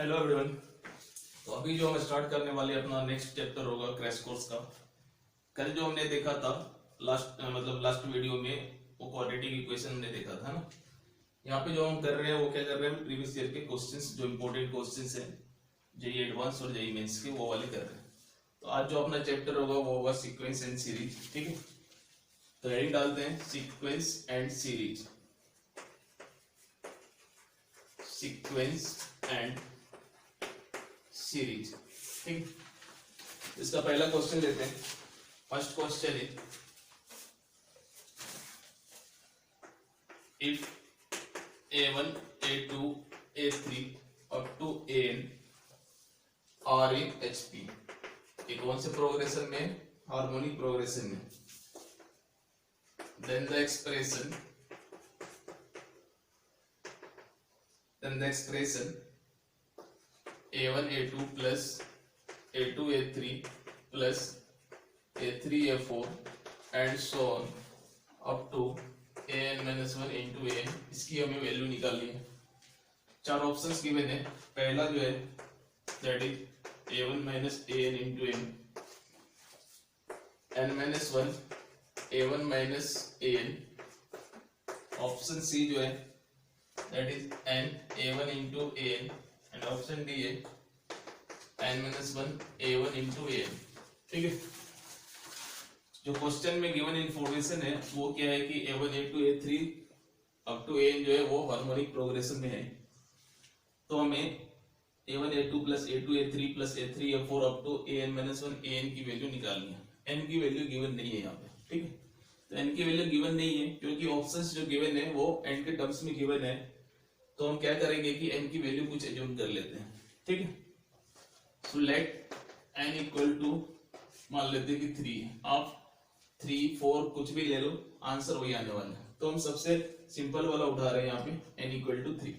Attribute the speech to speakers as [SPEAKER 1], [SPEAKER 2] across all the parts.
[SPEAKER 1] Hello everyone. तो अभी जो हम स्टार्ट करने वाले अपना नेक्स्ट चैप्टर होगा क्रैश कोर्स का। कल जो हमने देखा था लास्ट वीडियो में वो क्वाड्रेटिक इक्वेशन हमने देखा था ना। यहाँ पे जो हम कर रहे हैं वो क्या कर रहे हैं, प्रीवियस ईयर के क्वेश्चंस जो इंपॉर्टेंट क्वेश्चंस हैं जेईई एडवांस और जेईई मेंस के वो वाले कर रहे हैं। तो आज जो अपना चैप्टर होगा वो होगा सीक्वेंस एंड सीरीज। ठीक है, तो हेडिंग डालते हैं sequence and series. Sequence and series. ठीक, इसका पहला क्वेश्चन लेते हैं। फर्स्ट क्वेश्चन है, if a1 a2 a3 up to an are in hp, ये कौन से प्रोग्रेशन में, हार्मोनिक प्रोग्रेशन में, then the expression a1 a2 plus a2 a3 plus a3 a4 and so on up to an minus 1 into an, इसकी हमें value निकालनी है। चार ऑप्शंस गिवन है। पहला जो है that is a1 minus an into n minus 1 a1 minus an। Option C जो है that is n a1 into an and option D है n minus 1 a1 into an। ठीक है, जो क्वेश्चन में गिवन इंफॉर्मेशन है वो क्या है कि a1 a2 a3 up to an जो है वो हार्मोनिक प्रोग्रेशन में है। तो हमें a1 a2 plus a2 a3 plus a3 a4 up to an minus 1 an की वैल्यू निकालनी है। n की वैल्यू गिवन नहीं है यहाँ पे। ठीक है, तो n की वैल्यू गिवन नहीं है क्योंकि ऑप्शंस जो गिवन है वो n के टर्म्स में गिवन है। तो हम क्या करेंगे कि n की वैल्यू कुछ एज्यूम कर लेते हैं। ठीक है, so let n equal to मान लेते हैं कि 3। आप 3 4 कुछ भी ले लो, आंसर वही आने वाला है। तो हम सबसे सिंपल वाला उठा रहे हैं यहाँ पे n equal to 3।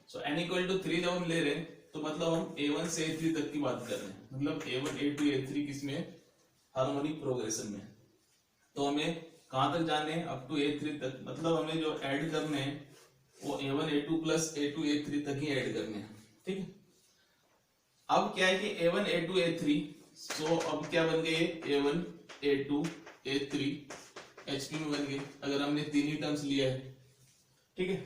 [SPEAKER 1] So n equal to 3 जब हम ले रहे हैं तो मतलब हम a1 से a3 तक की बात कर रहे हैं। मतलब a1 a2 a3 किसमें, हार्मोनिक प्रोग्रेशन में। तो हमें कहां तक जाने हैं, अप टू a3 तक। मतलब हमें जो ऐड करने हैं वो a1 a2 plus a2 a3 तक ही ऐड करने हैं। ठीक है, अब क्या है कि a1 a2 a3, सो अब क्या बन गए a1 a2 a3 hp में बन गए अगर हमने तीन ही टर्म्स लिया है। ठीक है,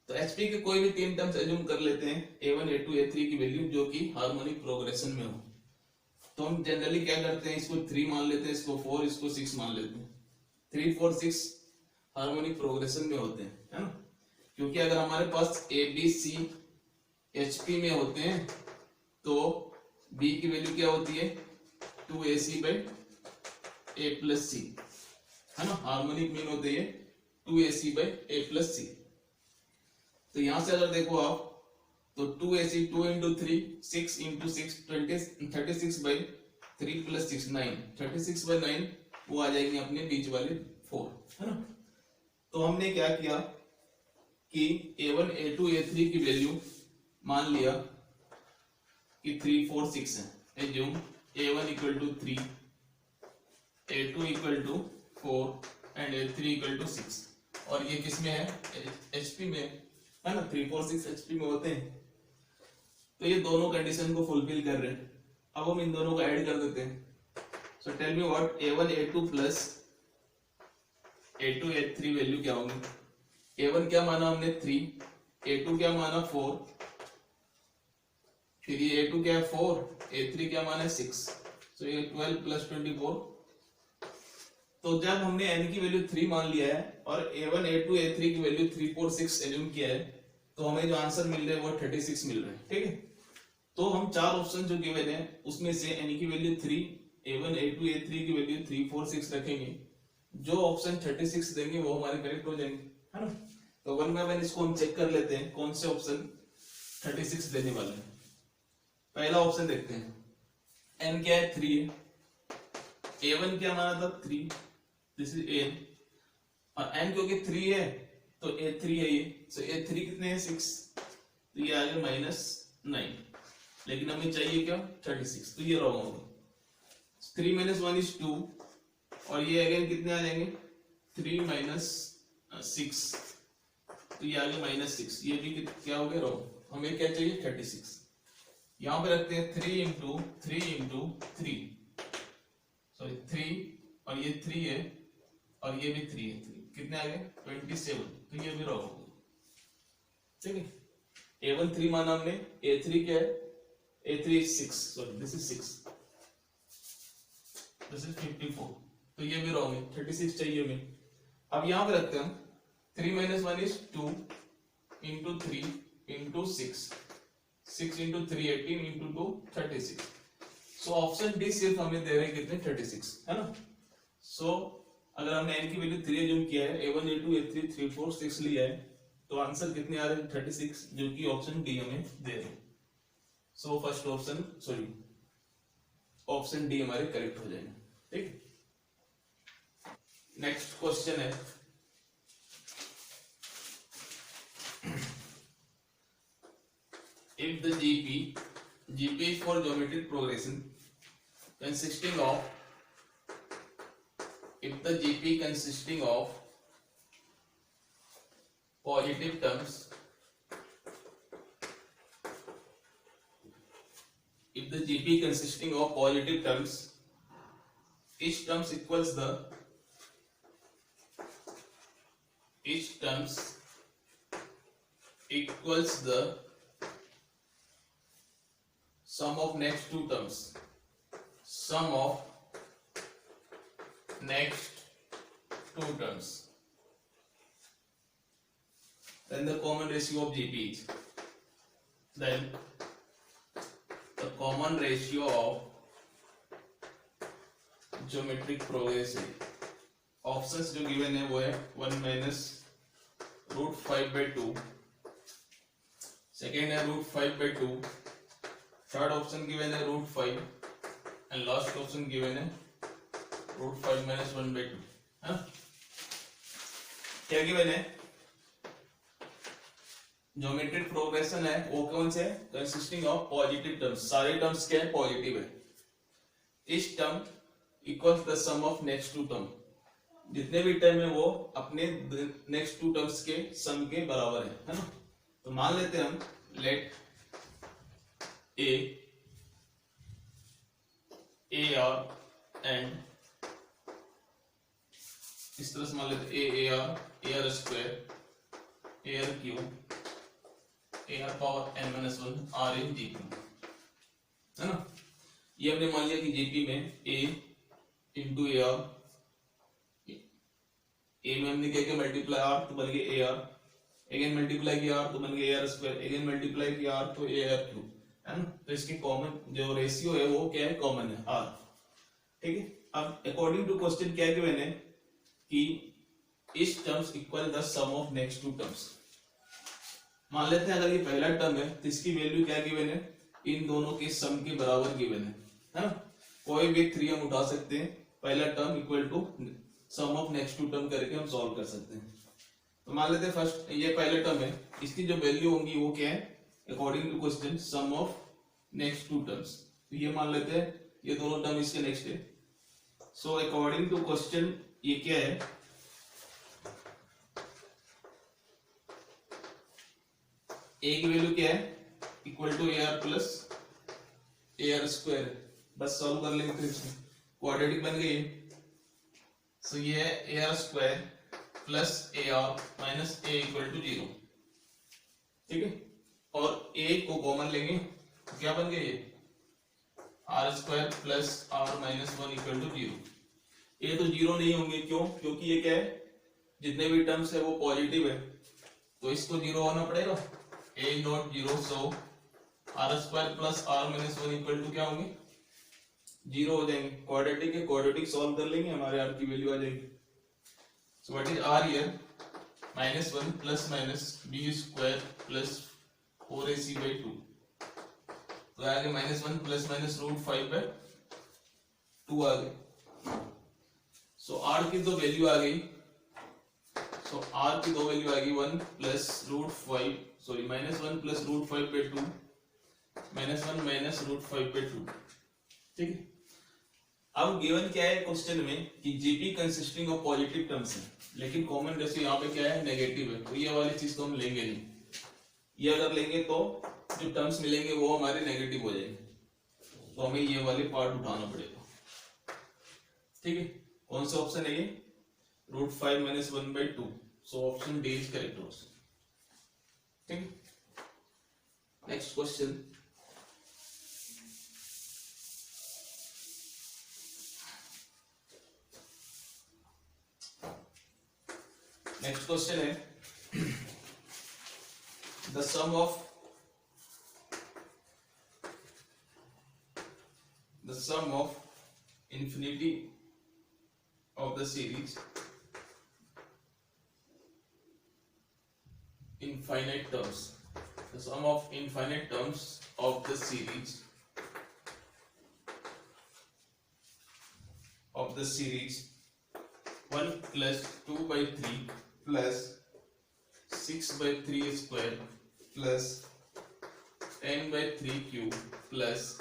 [SPEAKER 1] तो hp के कोई भी तीन टर्म्स एज्यूम कर लेते हैं a1 a2 a3 की वैल्यू जो कि हार्मोनिक प्रोग्रेशन में हो। तो हम जनरली क्या करते हैं, इसको 3 मान लेते हैं, इसको 4, इसको 6 मान लेते हैं। 3 4 6 हार्मोनिक प्रोग्रेशन में होते हैं, है ना। क्योंकि अगर हमारे पास ए बी सी एचपी में होते हैं तो बी की वैल्यू क्या होती है 2ac बाई a प्लस सी, है ना। हार्मोनिक मीन होते हैं 2ac बाई a प्लस सी। तो यहां से अगर देखो आप तो 2ac 2 into 3 6 into 6 36 by 3 plus 6 9, 36 by 9 वो आ जाएंगे अपने बीच वाले 4, है ना। तो हमने क्या किया कि a1 a2 a3 की वैल्यू मान लिया कि 3 4 6 है। Assume a1 equal to 3, a2 equal to 4 and a3 equal to 6। और ये किस में है, hp में, है ना। 3 4 6 hp में होते हैं। तो ये दोनों कंडीशन को फुलफिल कर रहे हैं। अब हम इन दोनों को ऐड कर देते हैं। So tell me what a1 a2 plus a2 a3 value क्या होंगी। a1 क्या माना हमने 3, a2 क्या माना 4, फिर ये a2 क्या है 4, a3 क्या माना 6। सो ये 12 प्लस 24। तो जब हमने n की वैल्यू 3 मान लिया है और a1 a2 a3 की वैल्यू 3 4 6 एज्यूम किया है तो हमें जो आंसर मिल रहा है वो 36 मिल रहा है। ठीक है, तो हम चार ऑप्शन जो गिवन है उसमें से n की वैल्यू 3, a1 a2 a3 की वैल्यू 3 4 6 रखेंगे। जो ऑप्शन 36 देंगे वो हमारे करेक्ट हो जाएंगे, है ना। तो 1 बाय 1 इसको हम चेक कर लेते हैं कौन से ऑप्शन 36 देने वाले हैं। पहला ऑप्शन देखते हैं, n क्या है 3 है, a1 क्या माना था 3, दिस इज n, और n क्योंकि 3 है तो a3 है ये। सो a3 कितने हैं 6, तो ये आ गया -9, लेकिन हमें चाहिए क्या 36, तो ये रॉन्ग होगा। 3 - 1 is 2 और ये अगेन कितने आ जाएंगे 3 - 6, तो ये आ गया -6, ये भी क्या हो गया रॉन्ग। हमें क्या चाहिए 36। यहाँ पे रखते हैं 3 इंटू 3 सॉरी 3 और ये 3 है और ये भी 3 है, 3 कितने आ गए 27, तो ये भी रॉन्ग हो गया। ठीक है, A1 3 माना हमने, A3 क्या है, A3 is 6, sorry this is 6, this is 54, तो ये भी रॉन्ग है, 36 चाहिए हमें। अब यहाँ पे रखते हैं हम 3 - 1 is 2 into 3 into 6, 6 into 3 18 into 2 36। So option D सिर्फ हमें दे रहे हैं कितने 36, है ना। सो अगर हमने n की वैल्यू 3 एज्यूम किया है, A1 A2 A3 3 4 6 लिया है, तो आंसर कितने आ रहे हैं 36, जो कि ऑप्शन डी हमें दे रहे हैं। So first option sorry option D हमारे करेक्ट हो जाएंगे। ठीक, नेक्स्ट क्वेश्चन है if the GP is for geometric progression consisting of positive terms, if the GP consisting of positive terms, each terms equals the sum of next two terms, then the common ratio of GP is, then the common ratio of geometric progression, options जो given है वो है 1 - √5/2, second है √5/2, third option given है √5 and last option given है √5 - 1/2। हाँ, क्या given है, ज्योमेट्रिक प्रोग्रेशन है वो कौन से है, कंसिस्टिंग ऑफ पॉजिटिव टर्म्स, सारे टर्म्स क्या है पॉजिटिव है। इस term equals the sum of next two term, जितने भी टर्म है वो अपने नेक्स्ट टू टर्म्स के सम के बराबर है ना। तो मान लेते हैं हम, लेट ए आर एंड इस तरह से मान लेते a r square a r cube a r power n-1 are in GP, है ना। ये हमने मान लिया कि जीपी में ए इंटू ए आर, ए में हमने क्या मल्टीप्लाई आर तो बन गया ए आर, अगेन मल्टीप्लाई किया आर तो बन गया ए आर स्क्वायर, अगेन मल्टीप्लाई किया आर तो ए आर क्यूब, है ना। तो इसकी कॉमन जो रेशियो है वो क्या है, कॉमन है आर। ठीक है, अब अकॉर्डिंग टू क्वेश्चन क्या गिवन है कि इस terms equal the sum of next two terms. मान लेते हैं अगर ये पहला टर्म है तो इसकी वैल्यू क्या गिवन है, इन दोनों के सम के बराबर गिवन है ना। कोई भी 3 हम उठा सकते हैं, पहला term equal to sum of next two term करके हम सॉल्व कर सकते हैं। तो मान लेते हैं फर्स्ट ये पहला टर्म है, इसकी जो वैल्यू होंगी वो क्या है, according to question sum of next two terms. तो ये मान लेते हैं ये दोनों टर्म इसके नेक्स्ट है। सो अकॉर्डिंग टू क्वेश्चन ये क्या है, ए की वैल्यू क्या है, equal to a r plus a r square. बस सॉल्व कर लेंगे तो इसमें क्वाड्रेटिक बन गई है। सो ये है a r square plus a r minus a equal to 0। ठीक है, और ए को कॉमन लेंगे तो क्या बन गया ये r square plus r minus 1 equal to 0। ये तो 0 नहीं होंगे, क्यों, क्योंकि ये क्या है, जितने भी टर्म्स है वो पॉजिटिव है, तो इसको 0 होना पड़ेगा, a not 0। So r square plus r minus 1 equal to क्या होंगे 0 हो जाएंगे। क्वाड्रेटिक है, क्वाड्रेटिक सॉल्व कर लेंगे, हमारे आर की वैल्यू आ जाएगी। So what is r here, -1 plus minus b square plus 4ac/2, तो आ गया -1 प्लस माइनस √5/2 आ गए। सो आर की दो वैल्यू आ गई, सो आर की दो वैल्यू आ गई, 1 प्लस √5 सॉरी -1 प्लस √5/2 -1 माइनस √5/2। ठीक है, अब गिवन क्या है क्वेश्चन में कि GP consisting of positive terms है, लेकिन कॉमन रेशियो यहाँ पे क्या है, नेगेटिव है, तो ये वाली चीज तो हम लेंगे नहीं। ये अगर लेंगे तो जो टर्म्स मिलेंगे वो हमारे नेगेटिव हो जाएंगे, तो हमें ये वाले पार्ट उठाना पड़ेगा। ठीक है, कौन सा ऑप्शन है ये, √5 - 1/2, so option D is correct option. ठीक है, नेक्स्ट क्वेश्चन। नेक्स्ट क्वेश्चन है the sum of infinity of the series infinite terms, the sum of infinite terms of the series 1 plus 2/3 plus 6/3 square plus 10/3 cube plus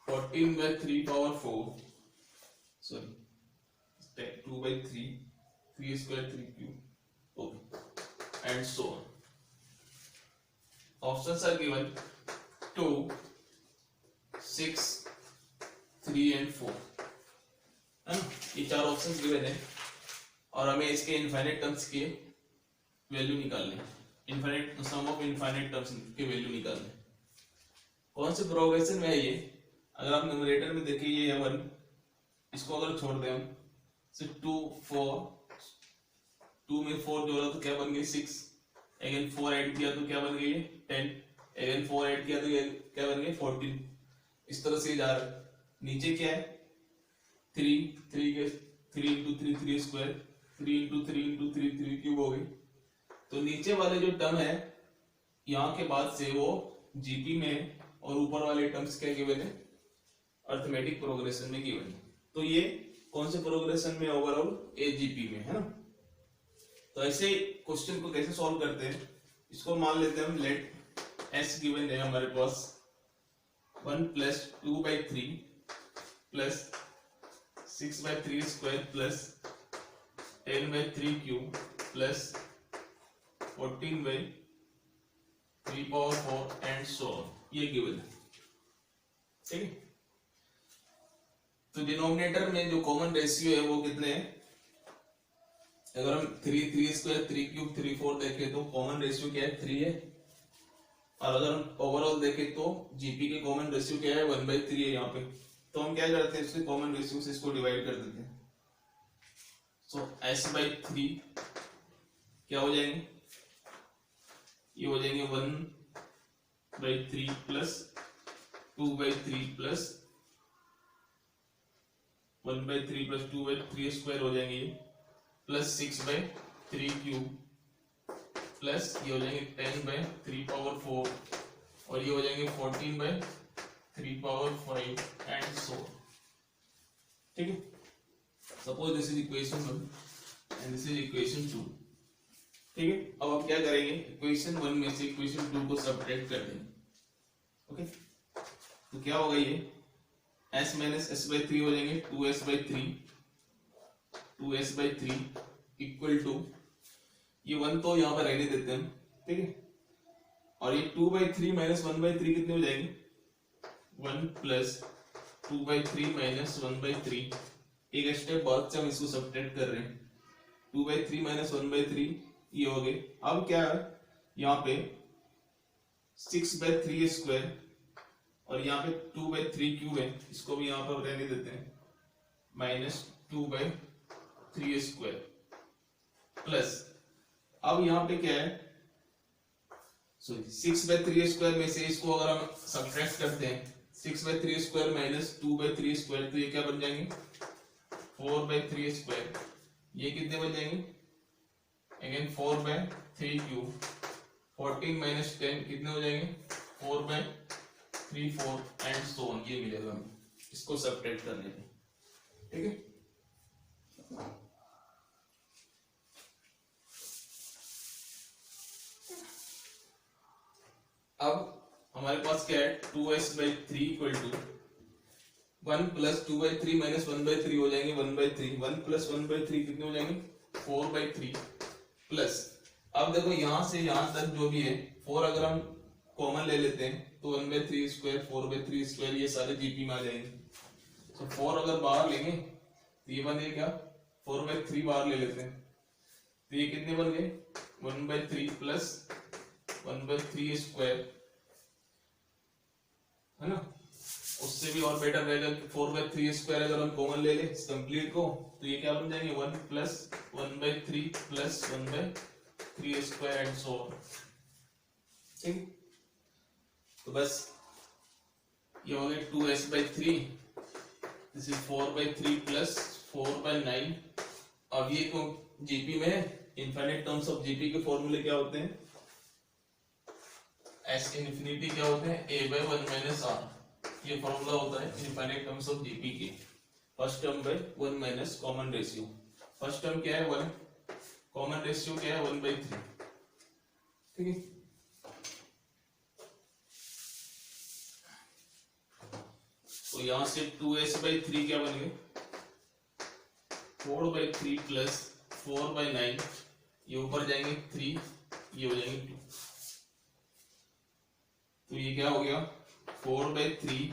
[SPEAKER 1] 14/3 power 4, sorry, 2/3, 3 square 3 cube, okay, and so on. Options are given 2, 6, 3 and 4, है ना, ये चार options given है और हमें इसके infinite terms के value निकालने, infinite sum of infinite terms के वैल्यू निकालने। कौन से प्रोग्रेशन में है ये, अगर आप न्यूमरेटर में देखिए ये है 1, इसको अगर छोड़ दें हम, तो 2, 4, 2 में 4 जोड़ा तो क्या बन गई 6, अगेन 4 ऐड किया तो क्या बन गई 10, अगेन 4 ऐड किया तो क्या बन गई 14, इस तरह से जा रहा है। नीचे क्या है 3 के 3 × 3 3 स्क्वायर, 3 × 3 × 3 3 क्यूब हो गई। तो नीचे वाले जो टर्म है यहाँ के बाद से वो जीपी में और ऊपर वाले टर्म्स क्या गिवन है, अर्थमेटिक प्रोग्रेशन में गिवन है। तो ये कौन से प्रोग्रेशन में, ओवरऑल एजीपी में, है ना। तो ऐसे क्वेश्चन को कैसे सॉल्व करते हैं, इसको मान लेते हैं हम, लेट एस गिवन है हमारे पास 1 + 2/3 plus 6/3 square plus 10/3 cube plus 14/3 power 4 and so on, ये गिवन है। ठीक है, तो डिनोमिनेटर में जो कॉमन रेशियो है वो कितने हैं, अगर हम 3 स्क्वायर 3 क्यूब 3 4 देखें तो कॉमन रेशियो क्या है 3 है, और अगर हम ओवरऑल देखें तो जीपी के कॉमन रेशियो क्या है 1/3 है यहाँ पे। तो हम क्या करते हैं, इसके कॉमन रेशियो से इसको डिवाइड कर देते हैं, सो s/3 क्या हो जाएंगे, ये हो जाएंगे 1/3 प्लस 2/3 प्लस 1/3 प्लस 2/3 स्क्वायर हो जाएंगे, प्लस 6/3 क्यूब प्लस ये हो जाएंगे 10/3 पावर 4 और ये हो जाएंगे 14/3 पावर 5 एंड सो। ठीक है, suppose this is equation 1 and this is equation 2। ठीक है, अब आप क्या करेंगे, इक्वेशन 1 में से इक्वेशन 2 को सब्ट्रैक्ट कर देंगे। ओके, तो क्या होगा, ये s - s/3 हो जाएंगे 2s/3 इक्वल टू, ये 1 तो यहाँ पर रहने देते हैं, ठीक है, और ये 2/3 - 1/3 कितने हो जाएंगे 1 + 2/3 - 1/3, एक स्टेप बाद से हम इसको सब्ट्रैक्ट कर रहे हैं, 2/3 - 1/3 ये हो गए। अब क्या है यहाँ पे 6/3 स्क्वायर और यहाँ पे 2/3 क्यूब है, इसको भी यहाँ पर रहने देते हैं, -2/3 स्क्वायर प्लस, अब यहाँ पे क्या है, सॉरी 6/3 स्क्वायर में से इसको अगर हम सब्ट्रैक्ट करते हैं, 6/3 स्क्वायर माइनस 2/3 स्क्वायर, तो ये क्या बन जाएंगे 4/3 स्क्वायर, ये कितने बन जाएंगे अगेन 4/3 क्यूब, 14 - 10 कितने हो जाएंगे 4/3 4 एंड सो ऑन, ये मिलेगा हमें इसको सब्ट्रैक्ट करने पे। ठीक है, अब हमारे पास क्या है 2s/3 equal to one plus 2/3 minus 1/3 हो जाएंगे 1/3, 1 प्लस 1/3 कितने हो जाएंगे 4/3 प्लस, अब देखो यहां से यहां तक जो भी है 4 अगर हम कॉमन ले लेते हैं तो 1/3 स्क्वायर 4/3 स्क्वायर ये सारे जीपी में आ जाएंगे। तो 4 अगर बाहर लेंगे तो ये बने क्या 4/3 बाहर ले लेते हैं तो ये कितने बन गए 1/3 प्लस 1/3 स्क्वायर, है ना। उससे भी और बेटर रहेगा कि 4/3 स्क्वायर अगर हम कॉमन ले ले कंप्लीट को तो ये क्या बन जाएंगे 1 plus 1/3 plus 1/3 square and so on. ठीक, तो बस ये हो गया 2s/3, दिस इज 4/3 प्लस 4/9। अब ये को जीपी में इनफाइनाइट टर्म्स ऑफ जीपी के फॉर्मूले क्या होते हैं, एस इनफिनिटी क्या होते हैं a/1 माइनस r, ये फॉर्मूला होता है इनफाइनाइट टर्म्स ऑफ जीपी के। First term by 1 minus common ratio, first term क्या है 1, कॉमन रेशियो क्या है 1/3। ठीक है, तो यहां से 2s/3 क्या बन गए 4/3 प्लस 4/9, ये ऊपर जाएंगे 3, ये हो जाएंगे 2, तो ये क्या हो गया 4/3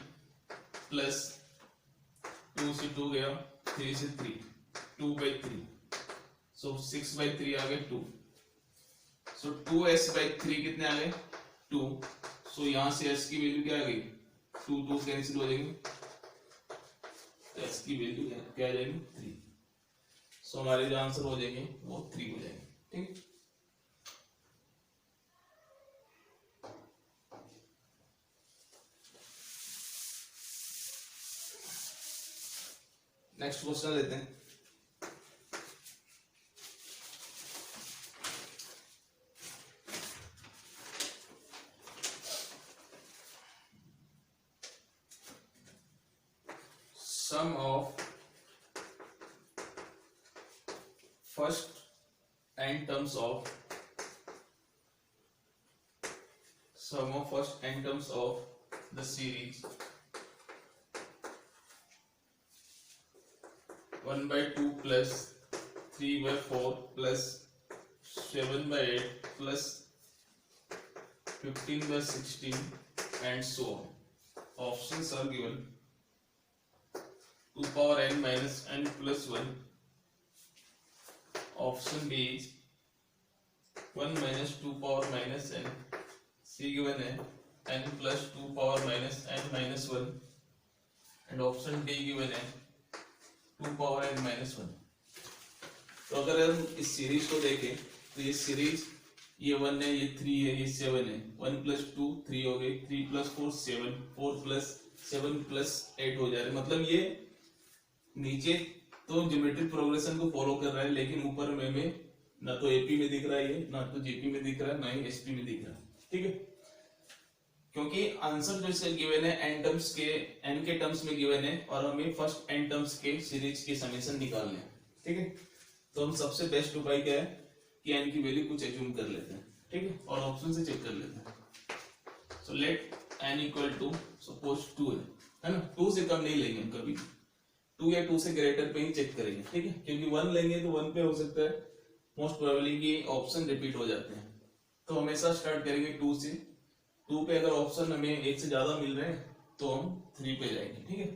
[SPEAKER 1] प्लस 2 से 2 गया 3 से 3 2/3, सो 6/3 आ गए 2, सो 2s/3 कितने आ गए 2, सो यहां से s की वैल्यू क्या आ गई 2 2 कैंसिल हो जाएंगे, तो s की वैल्यू क्या आ जाएगी 3, सो हमारे जो आंसर हो जाएंगे वो 3 हो जाएंगे। ठीक, नेक्स्ट क्वेश्चन लेते हैं। Sum of first n terms of sum of first n terms of the series 1/2 plus 3/4 plus 7/8 plus 15/16 and so on. Options are given 2 power n minus n plus 1. Option B is 1 minus 2 power minus n. C given है n plus 2 power minus n minus 1 and option D given है 2 power n minus 1. तो अगर हम इस series को देखें तो ये सीरीज ये 1 है, ये 3 है, ये 7 है, 1 plus 2 3 हो गए, 3 plus 4 7, 4 plus 7 plus 8 हो जा रहे, मतलब ये नीचे तो ज्योमेट्रिक प्रोग्रेशन को फॉलो कर रहा है लेकिन ऊपर में ना तो एपी में दिख रहा है, ना तो जीपी में दिख रहा है, ना ही एसपी में दिख रहा है। ठीक है, क्योंकि आंसर जो इसका गिवन है एन टर्म्स के एन के टर्म्स में गिवन है और हमें फर्स्ट एन टर्म्स के सीरीज के समेशन निकालने हैं। ठीक है, तो हम सबसे बेस्ट उपाय क्या है कि एन की वैल्यू कुछ एज्यूम कर लेते हैं। ठीक है, और ऑप्शन से चेक कर लेते हैं। So let n equal to suppose 2 है ना, 2 से कम नहीं लेंगे हम कभी, 2 या 2 से ग्रेटर पे ही चेक करेंगे। ठीक है, क्योंकि 1 लेंगे तो 1 पे हो सकता है मोस्ट प्रोबेबली कि ऑप्शन रिपीट हो जाते हैं, तो हमेशा स्टार्ट करेंगे 2 से। 2 पे अगर ऑप्शन हमें 1 से ज्यादा मिल रहे हैं तो हम 3 पे जाएंगे। ठीक है,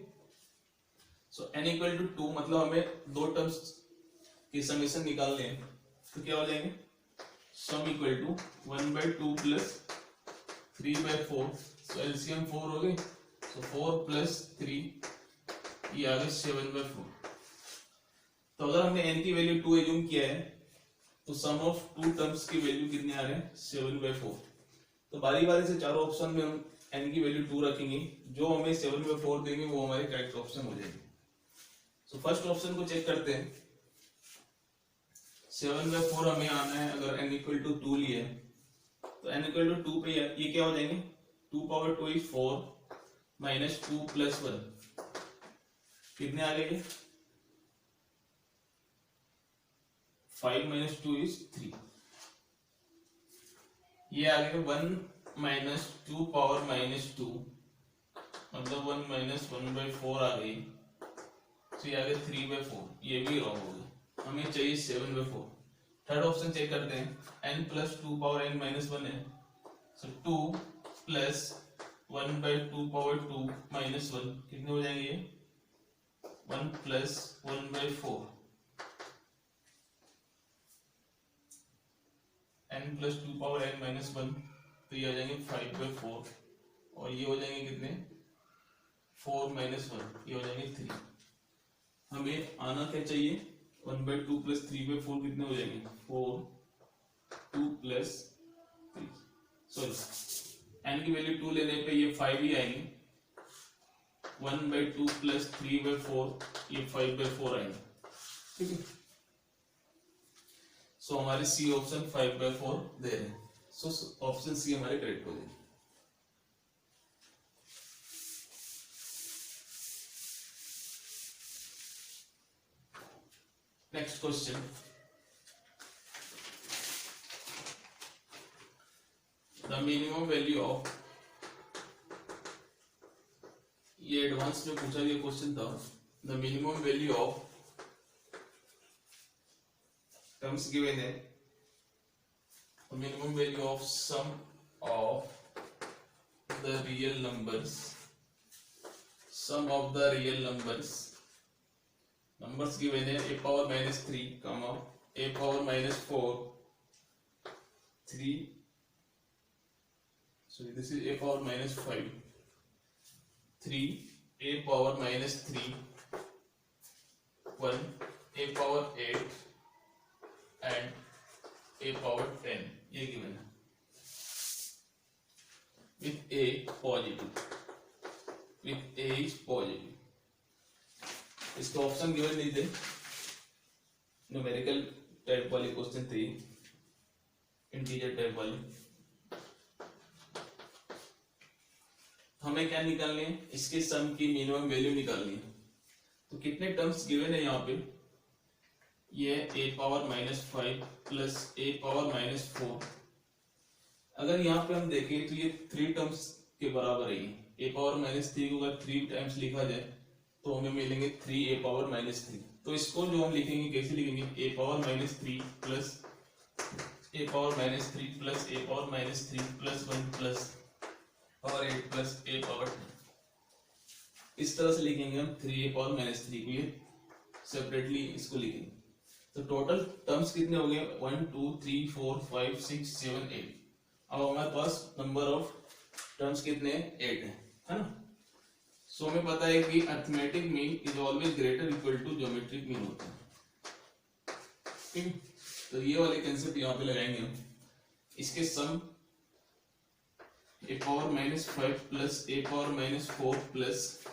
[SPEAKER 1] सो n इक्वल टू 2 मतलब हमें दो टर्म्स के समेशन निकालने हैं, तो क्या हो जाएंगे sum equal to 1/2 plus 3/4, so LCM 4 हो गए, सो 4 प्लस 3 ये आ गए 7/4। तो अगर हमने n की वैल्यू 2 एज्यूम किया है तो सम ऑफ 2 टर्म्स की वैल्यू कितने आ रहे हैं 7/4। तो बारी बारी से चारों ऑप्शन में हम n की वैल्यू 2 रखेंगे, जो हमें 7/4 देंगे वो हमारे करेक्ट ऑप्शन हो जाएंगे। सो फर्स्ट ऑप्शन को चेक करते हैं, 7/4 हमें आना है। अगर n इक्वल टू 2 लिए तो n इक्वल टू 2 पे ये क्या हो जाएंगे 2 पावर 2 इज 4 माइनस 2 प्लस 1 कितने आ गए 5 माइनस 2 इज 3, ये आ गया 1 माइनस 2 पावर माइनस 2 मतलब 1 माइनस 1/4 आ गई, तो ये आ गया 3/4, ये भी रॉन्ग हो गया, हमें चाहिए 7/4। थर्ड ऑप्शन चेक करते हैं, n plus 2 power n minus 1 है, सो 2 प्लस 1/2 पावर 2 माइनस 1 कितने हो जाएंगे ये 1 plus 1/4, n plus 2 power n minus 1, तो ये हो जाएंगे 5/4, और ये हो जाएंगे कितने 4 माइनस 1, ये हो जाएंगे 3। हमें आना क्या चाहिए 1/2 प्लस 3/4 कितने हो जाएंगे 4, 2 प्लस 3, सॉरी n की वैल्यू 2 लेने पे ये 5 ही आएंगे, 1/2 प्लस 3/4 ये 5/4 आएंगे, ठीक है। सो हमारे सी ऑप्शन 5/4 दे रहे हैं, सो ऑप्शन सी हमारे करेक्ट हो जाएंगे। Next question, the minimum value of, ये एडवांस में पूछा गया क्वेश्चन था, the minimum value of terms given है, minimum value of sum of the real numbers, sum of the real numbers given है a power minus 3 comma a power minus 4 3, so this is a power minus 5 3 a power minus 3 1 a power 8 and a power 10, ये given है with a positive, with a is positive। इसका option given नहीं थे, numerical type वाले question थे, integer type वाले। हमें क्या निकालनी है, इसके सम की मिनिमम वैल्यू निकालनी है। तो कितने टर्म्स गिवन है यहाँ पे, ये a power minus 5 plus a power minus 4। अगर यहाँ पे हम देखें तो ये 3 टर्म्स के बराबर है, a पावर माइनस 3 को अगर 3 टाइम्स लिखा जाए तो हमें मिलेंगे 3a पावर माइनस 3। तो इसको जो हम लिखेंगे कैसे लिखेंगे, a power minus 3 plus a power minus 3 plus a power minus 3 plus 1 plus power 8 plus a power 10। इस तरह से लिखेंगे हम 3a पावर माइनस 3 को, ये सेपरेटली इसको लिखेंगे। तो टोटल टर्म्स कितने हो गए 1 2 3 4 5 6 7 8। अब हमारे पास नंबर ऑफ टर्म्स कितने 8 है ना। सो हमें पता है कि arithmetic mean is always greater equal to geometric mean होता है, ठीक है। तो ये वाले कंसेप्ट यहाँ पे लगाएंगे हम। इसके सम a power minus 5 plus a power minus 4 plus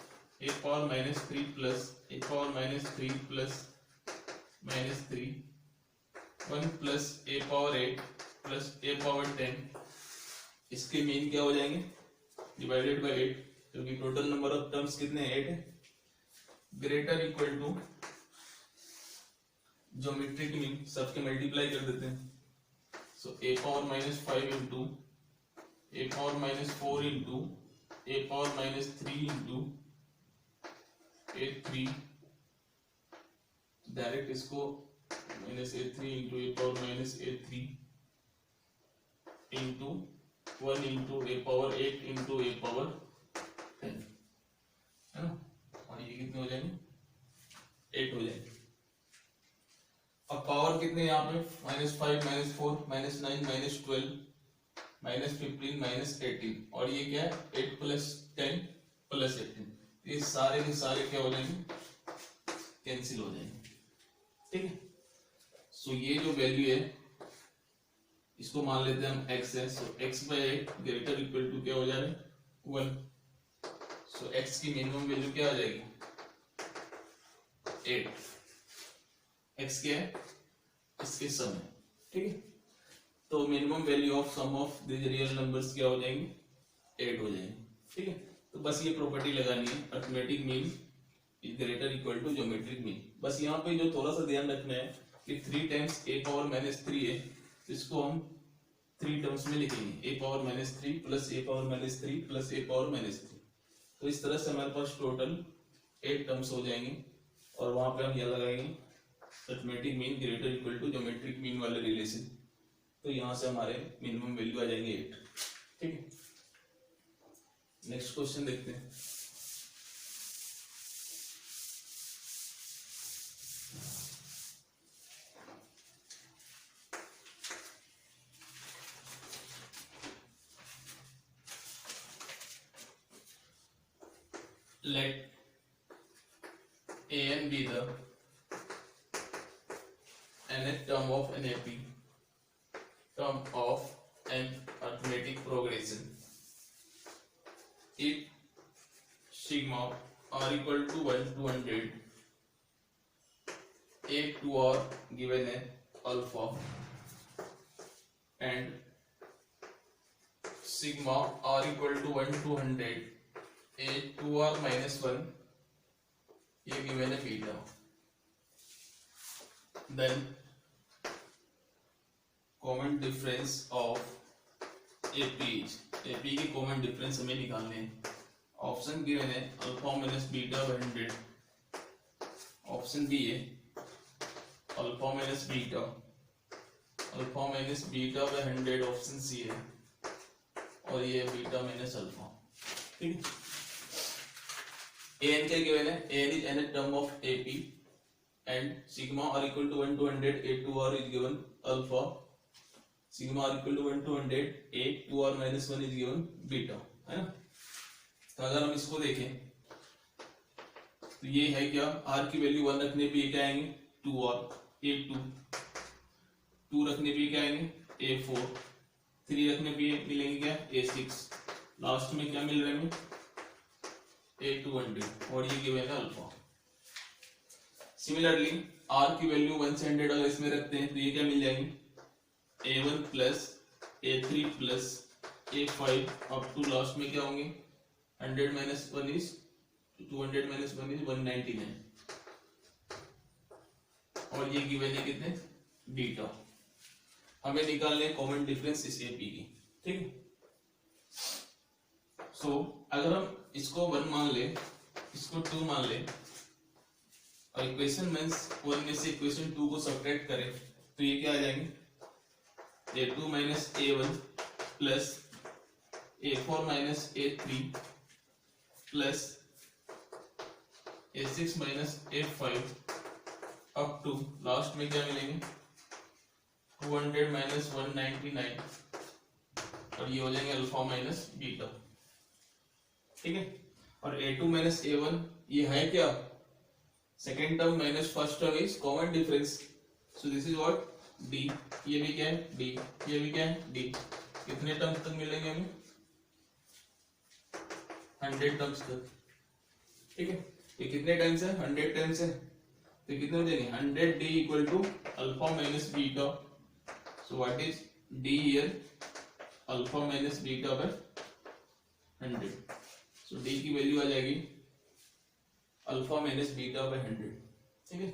[SPEAKER 1] a power minus 3 plus a power minus 3 plus minus 3 1 plus a power 8 plus a power 10। इसके मीन क्या हो जाएंगे डिवाइडेड बाय 8, क्योंकि टोटल नंबर ऑफ टर्म्स कितने 8 है, greater equal to geometric mean, सबके multiply कर देते हैं। So a power minus 5 into a power minus 4 into a power minus 3 into a3, direct इसको minus a3 into a power minus a3 into 1 into a power 8 into a power 10, है ना। और ये कितने हो जाएंगे 8 हो जाएंगे। अब पावर कितने यहाँ पे minus 5 minus 4 minus 9 minus 12 minus 15 minus 18, और ये क्या है 8 प्लस 10 प्लस 18। ये सारे के सारे क्या हो जाएंगे कैंसिल हो जाएंगे, ठीक है। सो ये जो वैल्यू है इसको मान लेते हैं हम x है। So x by 8 greater equal to क्या हो जाएगा 1। सो x की मिनिमम वैल्यू क्या आ जाएगी 8। x क्या है इसके सम है, ठीक है। तो minimum value of sum of this real numbers क्या हो जाएंगे 8 हो जाएंगे, ठीक है। तो बस ये प्रॉपर्टी लगानी है, arithmetic mean is greater equal to geometric mean. बस यहाँ पे जो थोड़ा सा ध्यान रखना है कि 3 टाइम्स a पावर माइनस 3 है, इसको हम 3 टर्म्स में लिखेंगे a power minus 3 plus a power minus 3 plus a power minus 3। तो इस तरह से हमारे पास टोटल 8 टर्म्स हो जाएंगे और वहां पे हम यह लगाएंगे arithmetic mean greater equal to geometric mean वाले रिलेशन। तो यहाँ से हमारे मिनिमम वैल्यू आ जाएंगे 8। ठीक है, नेक्स्ट क्वेश्चन देखते हैं। Let an be the nth term of an AP, term of an arithmetic progression. If sigma r equal to 1 to 100, A2 are given an alpha and sigma r equal to 1 to 100, A2r minus 1 ये given है beta, then common difference of AP की common difference हमें निकालने हैं। Option given है alpha minus beta 100, option B है alpha minus beta 100, option C है और ये बीटा माइनस अल्फा। ठीक है, an क्या गिवन है, an is nth term of AP and sigma r equal to 1 to 100, A2r is given alpha, sigma r equal to 1 to 100, A2r minus 1 is given beta, है ना। तो अगर हम इसको देखें तो ये है क्या, r की वैल्यू 1 रखने पे ये क्या आएंगे 2r, A2 2 रखने पे क्या आएंगे A4, 3 रखने पे मिलेंगे क्या A6, लास्ट में क्या मिल रहा है A200 और ये गिवन है अल्फा। सिमिलरली r की वैल्यू 1 से 100 अगर इसमें रखते हैं तो ये क्या मिल जाएंगे A1 plus A3 plus A5 up to last में क्या होंगे 100 माइनस 1 इज 200 माइनस 1 इज 199 और ये गिवन है कितने बीटा। हमें निकालने कॉमन डिफरेंस इस AP की। ठीक है, सो अगर हम इसको 1 मान ले, इसको 2 मान ले और इक्वेशन मींस 1 में से इक्वेशन 2 को सब्ट्रैक्ट करें तो ये क्या आ जाएंगे A2 minus A1 plus A4 minus A3 plus A6 minus A5 up to last में क्या मिलेंगे 200 माइनस 199 और ये हो जाएंगे अल्फा माइनस बीटा। ठीक है, और A2 माइनस A1 ये है क्या second term minus first term is common difference, so this is what D, ये भी क्या है D, ये भी क्या है D। कितने टर्म्स तक मिलेंगे हमें 100 टर्म्स तक। ठीक है, ये कितने टाइम्स है 100 टाइम्स है तो कितने हो जाएंगे 100D equal to alpha minus beta, so what is D here alpha minus beta by 100, so D की वैल्यू आ जाएगी अल्फा माइनस बीटा बाय 100। ठीक है,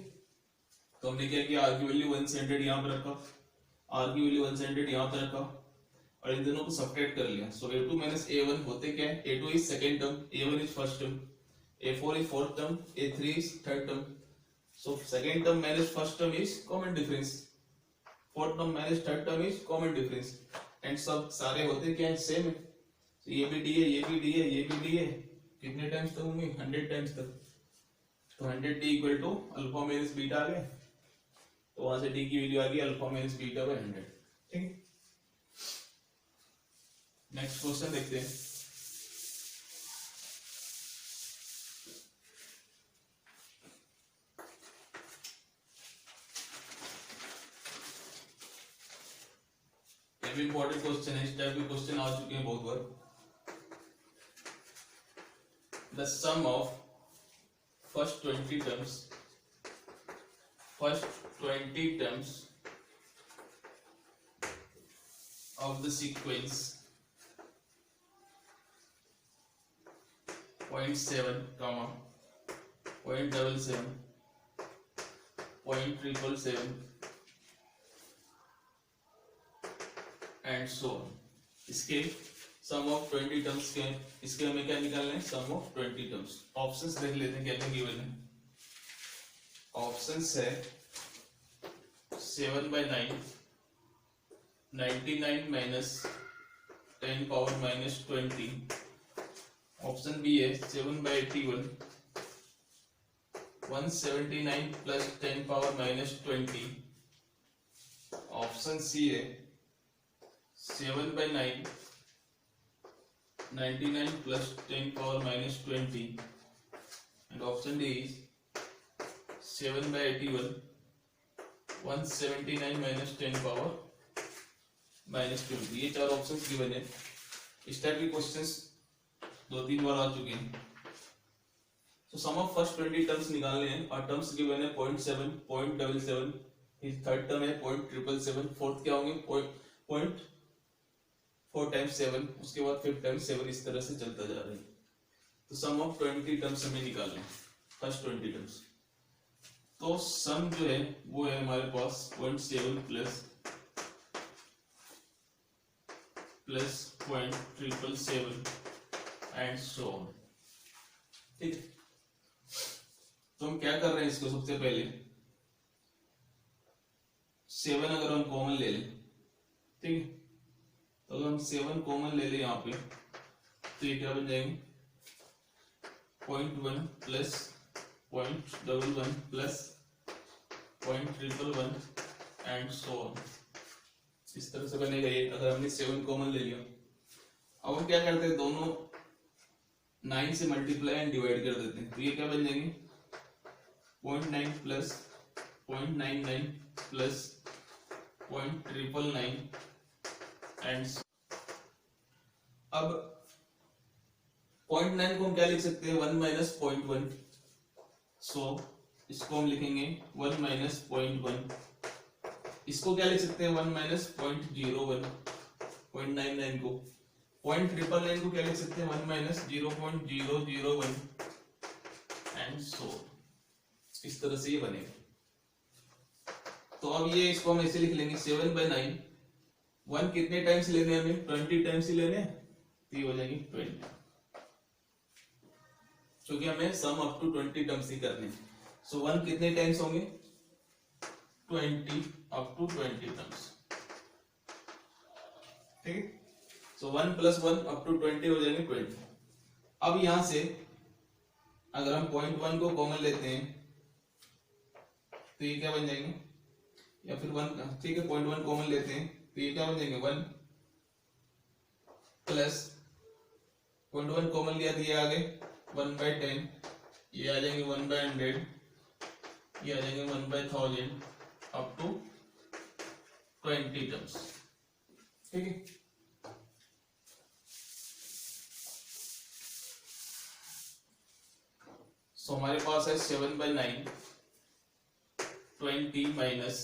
[SPEAKER 1] तो हमने क्या किया r की वैल्यू 1 से 100 यहाँ पर रखा, r की वैल्यू 1 से 100 यहाँ पर रखा और इन दोनों को सब्ट्रैक्ट कर लिया। सो A2 माइनस A1 होते क्या है A2 is second term, A1 is first term, A4 is fourth term, A3 is third term. So second term minus first term is common difference, fourth term minus third term is common difference and सब सारे होते क्या है same है। तो ये भी D है, ये भी D है, ये भी D है, कितने टाइम्स तक होंगे 100 टाइम्स तक। तो 100D equal to alpha minus beta आ गया, तो वहां से D की वैल्यू आ गई अल्फा माइनस बीटा बाय 100। ठीक है, नेक्स्ट क्वेश्चन देखते हैं। ये भी इंपॉर्टेंट क्वेश्चन है, इस टाइप के क्वेश्चन आ चुके हैं बहुत बार। The sum of first 20 terms of the sequence 0.7, 0.77, 0.777 and so on, इसके सम ऑफ 20 टर्म्स के इसके हमें क्या निकालना है, सम ऑफ 20 टर्म्स। ऑप्शंस देख लेते हैं क्या क्या गिवन है। ऑप्शंस है 7/9, 99 minus 10 power minus 20। Option B है 7/81, 179 plus 10 power minus 20। Option C है 7/9, 99 plus 10 power minus 20, and option D is 7/81, 179 minus 10 power minus 20। ये चार ऑप्शंस गिवन है। इस टाइप के क्वेश्चंस 2-3 बार आ चुके हैं। तो सम ऑफ फर्स्ट 20 टर्म्स निकालने हैं और टर्म्स गिवन है 0.7, 0.77, थर्ड टर्म है 0.777, फोर्थ क्या होंगे 0.4 टाइम्स 7, उसके बाद 5 टाइम्स 7, इस तरह से चलता जा रहा है। तो सम ऑफ 20 टर्म्स हमें निकालना है, फर्स्ट 20 टर्म्स। तो सम जो है वो है हमारे पास 0.7 प्लस 0.777 एंड सो ऑन। ठीक है, तो हम क्या कर रहे हैं इसको, सबसे पहले 7 अगर हम कॉमन ले लें, ठीक है, तो अगर हम 7 कॉमन ले लें यहाँ पे तो ये क्या बन जाएंगे 0.1 plus 0.11 plus 0.111 and so on. इस तरह से बनेगा ये, अगर हमने 7 कॉमन ले लिया। अब हम क्या करते हैं, दोनों 9 से मल्टीप्लाई एंड डिवाइड कर देते हैं, तो ये क्या बन जाएंगे 0.9 प्लस 0.99 प्लस 0.999 एंड अब 0.9 को हम क्या लिख सकते हैं 1 माइनस 0.1, सो इसको हम लिखेंगे 1 माइनस 0.1। इसको क्या लिख सकते हैं 1 माइनस 0.01, 0.99 को 0.999 को क्या लिख सकते हैं 1 माइनस 0.001 एंड सो इस तरह से ये बनेगा। तो अब ये इसको हम ऐसे लिख लेंगे 7/9, 1 कितने टाइम्स लेने हमें 20 टाइम्स ही लेने, तो ये हो जाएंगे 20, क्योंकि हमें सम अप टू 20 टर्म्स ही करने। सो 1 कितने टाइम्स होंगे 20 अप टू 20 टर्म्स, ठीक है। सो 1 प्लस 1 अप टू 20 हो जाएंगे 20। अब यहां से अगर हम 0.1 को कॉमन लेते हैं तो ये क्या बन जाएंगे, या फिर 1, ठीक है 0.1 कॉमन लेते हैं तो ये क्या बन जाएंगे 1 प्लस 0.1 कॉमन लिया तो ये आ गए 1/10, ये आ जाएंगे 1/100, ये आ जाएंगे 1/1000 अप टू 20 टर्म्स, ठीक है। सो हमारे पास है 7/9, 20 माइनस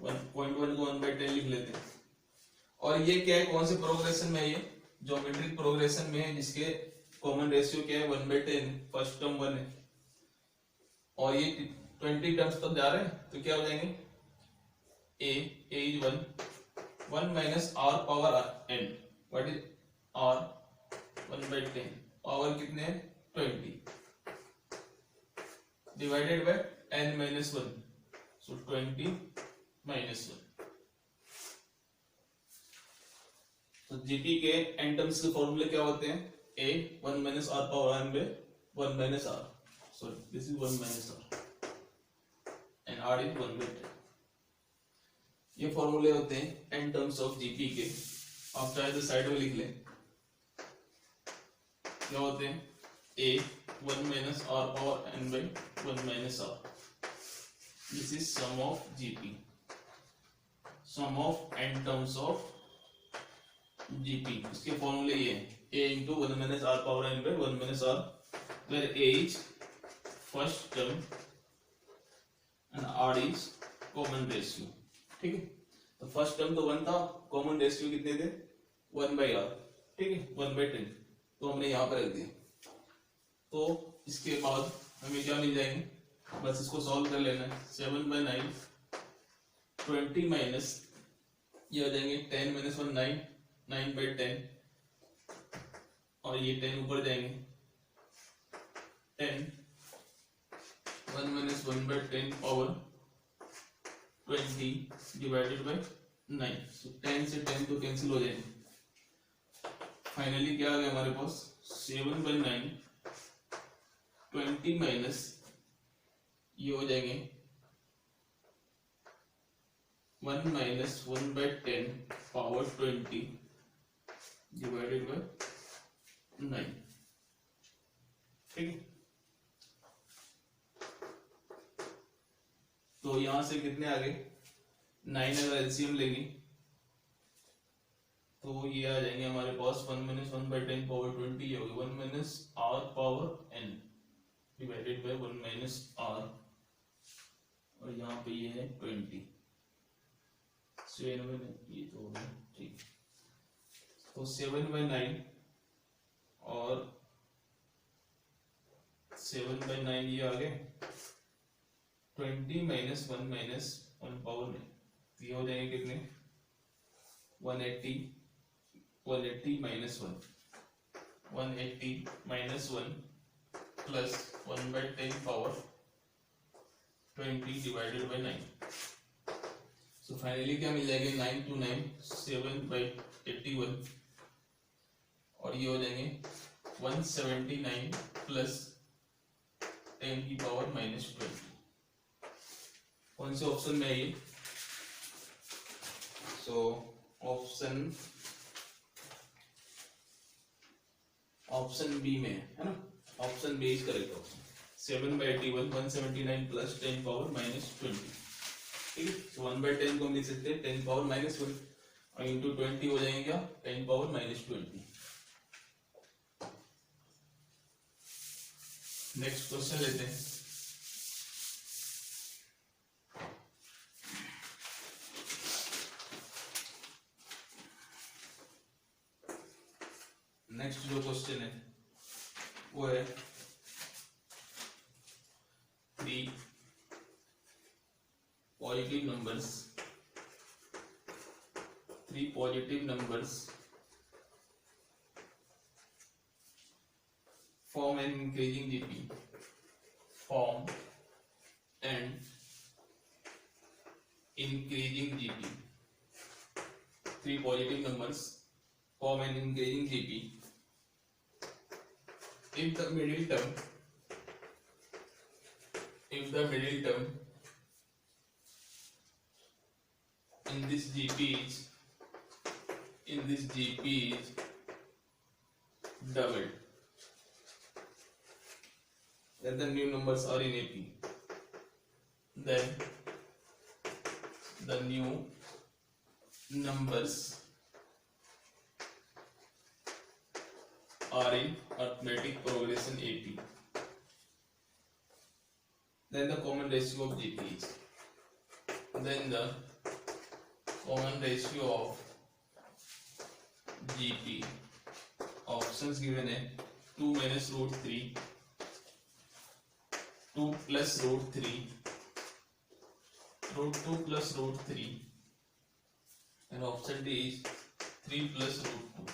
[SPEAKER 1] 1.1 को 1/10 लिख लेते हैं। और ये क्या है, कौन से प्रोग्रेशन में है, ये ज्योमेट्रिक प्रोग्रेशन में है, जिसके कॉमन रेशियो क्या है 1/10, फर्स्ट टर्म 1 है और ये 20 टर्म्स तक जा रहे हैं, तो क्या हो जाएंगे a is 1 minus r power n, what is r 1/10, power कितने हैं 20 divided by n minus 1, so 20 minus 1। तो जीपी के n टर्म्स के फॉर्मूले क्या होते हैं, a 1 minus r power n by 1 minus r, so this is 1 minus r and r is 1/10। ये फॉर्मूले होते हैं n टर्म्स ऑफ जीपी के। आप चाहे तो साइड में लिख लें, क्या होते हैं a 1 minus r power n by 1 minus r, this is sum of GP, sum of n terms of GP. इसके फॉर्मूले ये a into 1 minus r power n by 1 minus r, where a is first term and r is common ratio, ठीक है। तो first term तो 1 था, common ratio कितने थे 1/r, ठीक है 1/10, तो हमने यहाँ पर रख दिया। तो इसके बाद हमें क्या मिल जाएंगे, बस इसको सॉल्व कर लेना है। 7/9, 20 माइनस ये आ जाएंगे 10 माइनस 1 9, 9/10 और ये 10 ऊपर जाएंगे 10 1 minus 1/10 power 20 divided by 9. So 10 से 10 तो कैंसिल हो जाएंगे। फाइनली क्या आ गया हमारे पास 7/9 20 माइनस ये हो जाएंगे 1 minus 1/10 power 20 divided by 9। ठीक है, तो यहां से कितने आ गए 9 अगर एलसीएम लेंगे तो ये आ जाएंगे हमारे पास 1 minus 1/10 power 20 ये होगी 1 minus r power n divided by 1 minus r और यहाँ पे ये है 20 7 ये तो होगा ठीक। तो 7/9 और 7/9 ये आ गए 20 minus 1 minus 1 power 9 ये हो जाएंगे कितने 180 180 minus 1 180 minus 1 plus 1/10 power 20 divided by 9। So finally क्या मिल जाएगा 9 to 9 7/81 और ये हो जाएंगे 179 plus 10 की पावर -20। कौन से ऑप्शन में है ये? सो ऑप्शन बी में है ना, option B is correct option 7/81 179 plus 10 power -20। ठीक है, तो 1/10 को हम लिख सकते हैं 10 पावर -1 और इंटू 20 हो जाएंगे क्या 10 पावर -20। नेक्स्ट क्वेश्चन लेते हैं। नेक्स्ट जो क्वेश्चन है वो है 3 positive numbers form an increasing GP form and increasing GP 3 positive numbers form an increasing GP if the middle term in this GP is doubled, then the new numbers are in AP, then the new numbers are in arithmetic progression AP, then the common ratio of GP is, then the common ratio of GP options given है 2 minus root 3 2 plus root 3 root 2 plus root 3 and option D is 3 plus root 2।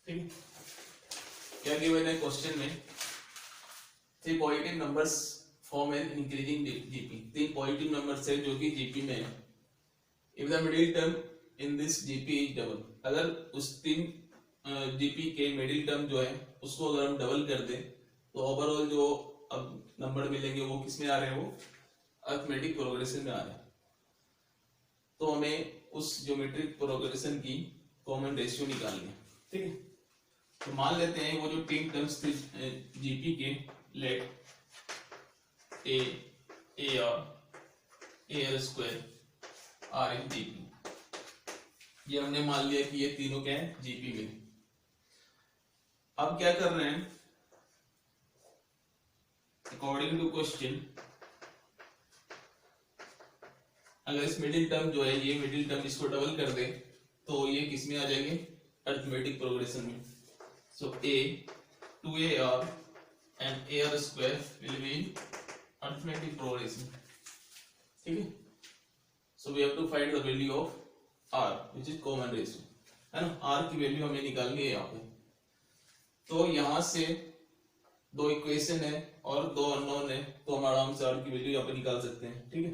[SPEAKER 1] ठीक, क्या given है question में 3 positive numbers form an increasing GP. 3 positive numbers है जो कि GP में है। If the middle term in this GP is double, अगर उस 3 जीपी के मिडिल टर्म जो है उसको अगर हम डबल कर दें तो ओवरऑल जो अब नंबर मिलेंगे वो किस में आ रहे हैं, वो अरिथमेटिक प्रोग्रेशन में आ रहे हैं। तो हमें उस ज्योमेट्रिक प्रोग्रेशन की कॉमन रेशियो निकालनी है। ठीक है, तो मान लेते हैं वो जो 3 टर्म्स थे जीपी के, let a r square are in GP, ये हमने मान लिया कि ये तीनों क्या है जीपी में। अब क्या कर रहे हैं, अकॉर्डिंग टू क्वेश्चन अगर इस मिडिल टर्म जो है ये मिडिल टर्म इसको डबल कर दे तो ये किस में आ जाएंगे, अरिथमेटिक प्रोग्रेशन में। सो a 2ar and ar square will be in arithmetic progression। ठीक है, so we have to find the value of r which is common ratio। है ना, आर की वैल्यू हमें निकालनी है यहाँ पे। तो यहाँ से दो इक्वेशन है और दो अननोन है, तो हम आराम से आर की वैल्यू यहाँ पे निकाल सकते हैं। ठीक है,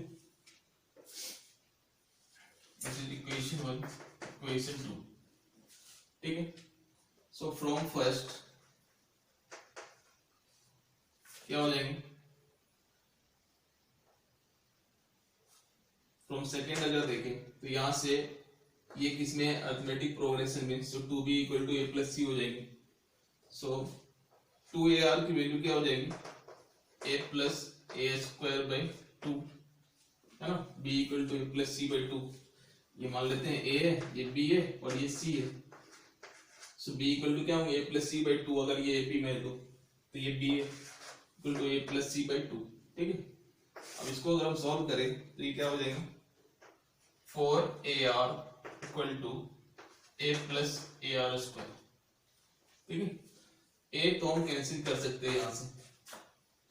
[SPEAKER 1] दिस इज इक्वेशन 1, इक्वेशन 2। ठीक है, सो फ्रॉम फर्स्ट क्या हो जाएंगे, फ्रॉम सेकेंड अगर देखें तो यहां से ये किसमें अरिथमेटिक प्रोग्रेशन में, so 2b equal to a plus c हो जाएगी। सो 2ar की वैल्यू क्या हो जाएगी, a plus a square by 2, है ना, b equal to a plus c by 2। ये मान लेते हैं a है, ये b है और ये c है। सो b इक्वल टू क्या होंगे, a प्लस c बाई 2, अगर ये ap में है तो ये b है equal to a plus c by 2। ठीक है, अब इसको अगर हम सॉल्व करें तो ये क्या हो जाएगा, 4ar equal to a plus ar square. ठीक है, a तो हम कैंसिल कर सकते हैं यहाँ से,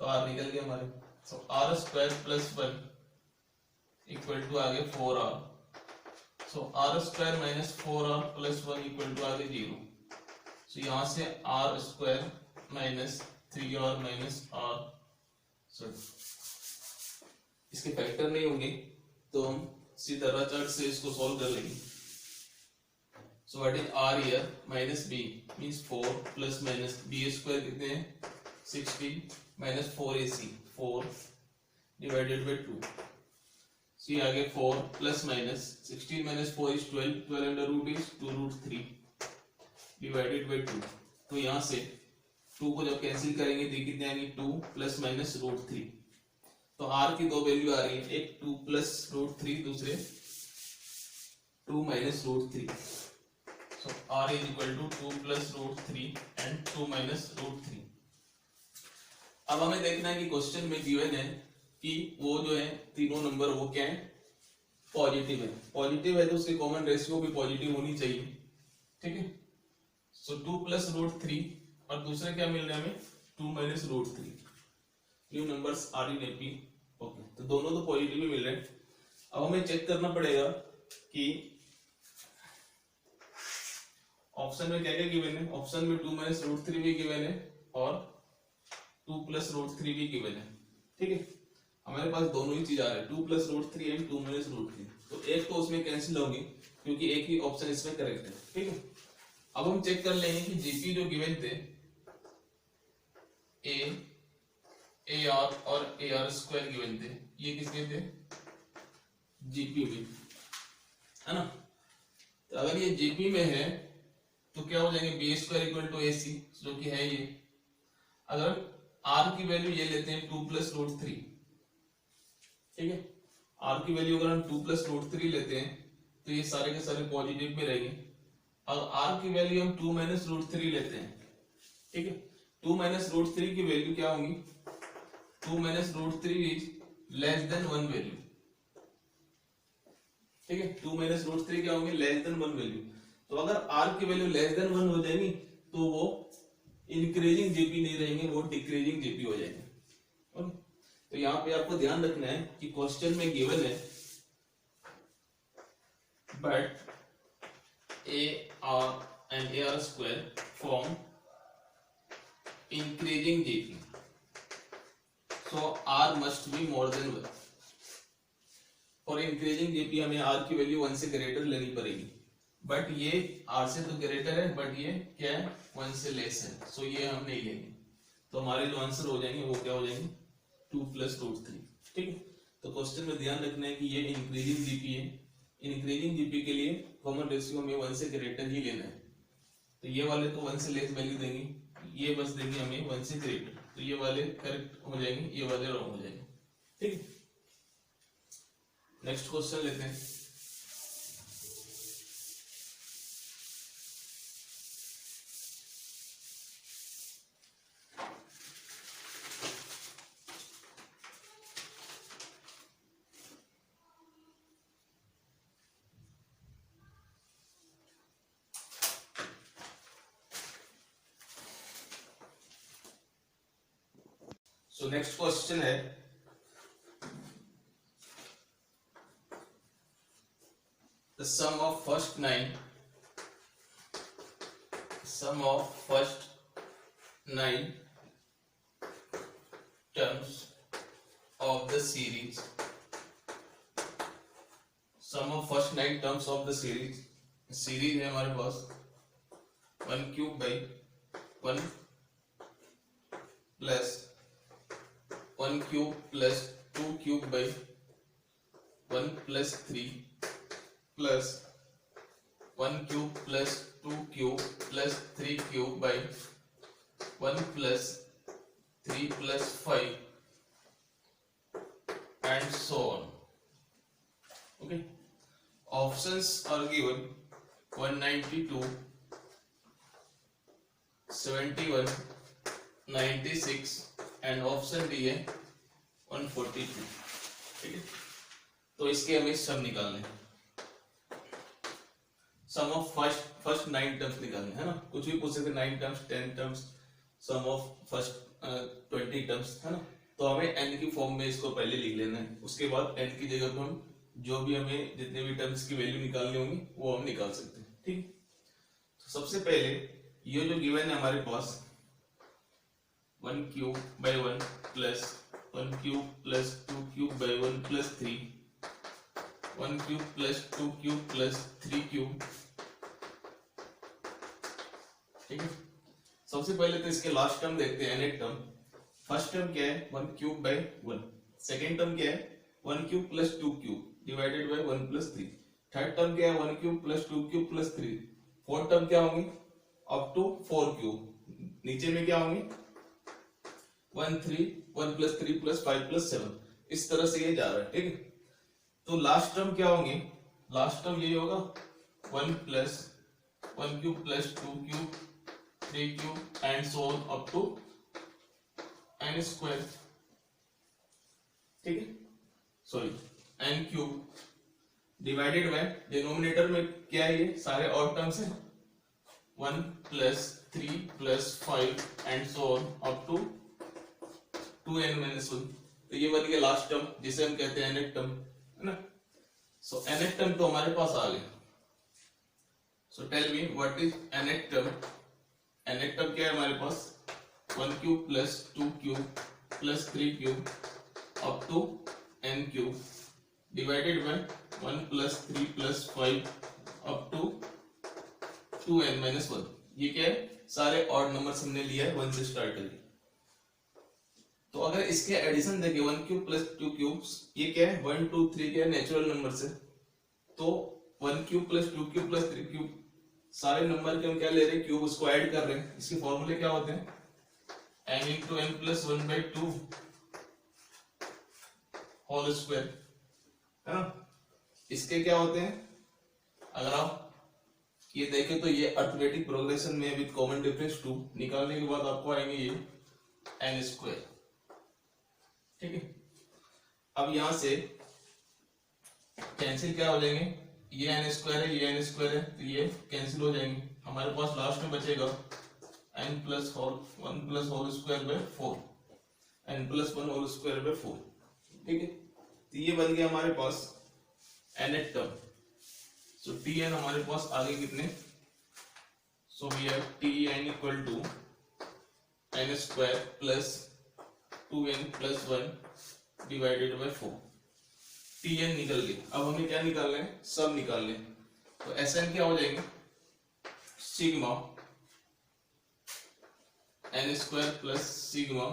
[SPEAKER 1] तो r निकल गया हमारे। So r square plus 1 equal to आ गया 4r। So r square minus 4r plus 1 equal to आ गया 0। सो यहाँ से r square minus 3r minus r, sorry इसके फैक्टर नहीं होंगे तो हम सीधा चार्ट से इसको सॉल्व कर लेंगे। सो what is r here, minus b means 4 plus minus b square कितने हैं 16 माइनस 4ac 4 डिवाइडेड बाय 2। सो ये आ गया 4 plus minus 16 minus 4 is 12, 12 under root is 2 root 3 divided by 2। तो यहाँ से 2 को जब कैंसिल करेंगे तो कितने आएंगे, 2 प्लस माइनस रूट 3। तो r की दो वैल्यू आ रही है, एक 2 प्लस रूट 3, दूसरे 2 minus root 3। So r is equal to 2 plus root 3 and 2 minus root 3। अब हमें देखना है कि क्वेश्चन में गिवन है कि वो जो है तीनों नंबर वो क्या है, पॉजिटिव है। पॉजिटिव है तो उसकी कॉमन रेशियो भी पॉजिटिव होनी चाहिए। ठीक है, सो 2 प्लस रूट 3 और दूसरे क्या मिल रहा है हमें, 2 minus root 3। New numbers are in AP. Okay, तो दोनों तो पॉजिटिव ही मिल रहे हैं। अब हमें चेक करना पड़ेगा कि ऑप्शन में क्या क्या गिवन है। ऑप्शन में 2 माइनस रूट 3 भी गिवन है और 2 प्लस रूट 3 भी गिवन है। ठीक है, हमारे पास दोनों ही चीज आ रहा है, 2 plus root 3 and 2 minus root 3। तो एक तो उसमें कैंसिल होंगे क्योंकि एक ही ऑप्शन इसमें करेक्ट है। ठीक है, अब हम चेक कर लेंगे कि जीपी जो गिवन थे ए आर और ए आर स्क्वायर गिवन थे, ये किसके थे, जीपी में, है ना। तो अगर ये जीपी में है तो क्या हो जाएंगे, बी स्क्वायर इक्वल टू ए सी, जो कि है ये। अगर आर की वैल्यू ये लेते हैं 2 प्लस रूट 3, ठीक है, आर की वैल्यू अगर हम 2 प्लस रूट 3 लेते हैं तो ये सारे के सारे पॉजिटिव में रहेंगे। और आर की वैल्यू हम 2 माइनस रूट 3 लेते हैं, ठीक है, 2 माइनस रूट 3 की वैल्यू क्या होंगी, 2 minus root 3 is less than 1 value. ठीक है, 2 माइनस रूट 3 क्या होंगे, लेस देन 1 वैल्यू। तो अगर आर की वैल्यू लेस देन 1 हो जाएगी तो वो इंक्रीजिंग जीपी नहीं रहेंगे, वो डिक्रीजिंग जीपी हो जाएंगे। ओके, तो यहाँ पे आपको ध्यान रखना है कि क्वेश्चन में गिवन है but a r and a r square form increasing GP, so r must be more than 1। For increasing GP हमें आर की वैल्यू 1 से ग्रेटर लेनी पड़ेगी, बट ये आर से तो ग्रेटर है, बट ये क्या है 1 से लेस है, सो ये हम नहीं लेंगे। तो हमारे जो आंसर हो जाएंगे वो क्या हो जाएंगे, 2 प्लस रूट 3। ठीक है, तो क्वेश्चन में ध्यान रखना है कि ये इंक्रीजिंग जीपी है। इंक्रीजिंग जीपी के लिए कॉमन रेशियो में 1 से ग्रेटर ही लेना है। तो ये वाले तो 1 से लेस वैल्यू देंगे, ये बस देंगे हमें 1 से ग्रेटर, तो ये वाले करेक्ट हो जाएंगे, ये वाले रॉन्ग हो जाएंगे। ठीक है, नेक्स्ट क्वेश्चन लेते हैं। सो नेक्स्ट क्वेश्चन है, the sum of first 9 sum of first 9 terms of the series, sum of first 9 terms of the series है हमारे पास 1 cube by 1 plus 1 cube plus 2 cube by 1 plus 3 plus 1 cube plus 2 cube plus 3 cube by 1 plus 3 plus 5 and so on. Okay. Options are given 192, 71, 96 and option D है 142. ठीक है, तो इसके हमें सम निकालने, सम ऑफ फर्स्ट 9 टर्म्स निकालने है ना, कुछ भी पूछ सकते 9 terms 10 terms, sum of first 20 terms है ना, तो हमें n की फॉर्म में इसको पहले लिख लेना है, उसके बाद n की जगह पर हम जो भी हमें जितने भी टर्म्स की वैल्यू निकालनी होंगी वो हम निकाल सकते हैं। ठीक, तो सबसे पहले ये जो गिवन है हमारे पास 1 cube by 1 plus 1 cube plus 2 cube by 1 plus 3, 1 cube plus 2 cube plus 3 cube. ठीक है, सबसे पहले तो इसके लास्ट टर्म देखते हैं, nth टर्म। फर्स्ट टर्म क्या है 1 क्यूब बाई 1, सेकेंड टर्म क्या है 1 cube plus 2 cube divided by 1 plus 3, third term क्या है 1 cube plus 2 cube plus 3, fourth term क्या होंगी अप टू 4 क्यूब, नीचे में क्या होंगे 1 प्लस 3 प्लस 5 प्लस 7, इस तरह से ये जा रहा है। ठीक है, तो लास्ट टर्म क्या होंगे, लास्ट टर्म यही होगा 1 plus 1 cube plus 2 cube 3 cube and so on up to n square. ठीक है, sorry n cube divided by denominator में क्या है, ये सारे ऑड टर्म्स हैं 1 plus 3 plus 5 and so on up to 2n minus 1, तो ये बन गया लास्ट टर्म जिसे हम कहते हैं nth टर्म है ना। सो nth टर्म तो हमारे पास आ गया। So tell me what is nth term. nth term क्या है हमारे पास 1 cube plus 2 cube plus 3 cube up to n cube divided by 1 plus 3 plus 5 up to 2n minus 1। ये क्या है, सारे ऑड नंबर्स हमने लिया है 1 से स्टार्ट करके। तो अगर इसके एडिशन देखें 1 क्यूब प्लस 2 क्यूब्स, ये क्या है 1 2 3 क्या है नेचुरल नंबर से, तो 1 cube plus 2 cube plus 3 cube सारे नंबर के हम क्या ले रहे हैं, क्यूब उसको ऐड कर रहे हैं। इसके फॉर्मूले क्या होते हैं n into n plus 1 by 2 whole square है ना। इसके क्या होते हैं, अगर आप ये देखें तो ये अर्थमेटिक प्रोग्रेशन में विद कॉमन डिफरेंस 2 निकालने के बाद आपको आएंगे ये n स्क्वायर। ठीक है, अब यहां से कैंसिल क्या हो जाएंगे, ये n स्क्वायर है, ये n स्क्वायर है, तो ये कैंसिल हो जाएंगे। हमारे पास लास्ट में बचेगा n plus 1 plus whole square by 4, n plus 1 whole square by 4। ठीक है, तो ये बन गया हमारे पास nth टर्म। सो tn हमारे पास आगे कितने, so we have tn equal to n square plus 2n plus 1 divided by 4। tn निकल गया। अब हमें क्या निकालना है, सब निकालने। तो Sn क्या हो जाएंगे sigma n square plus sigma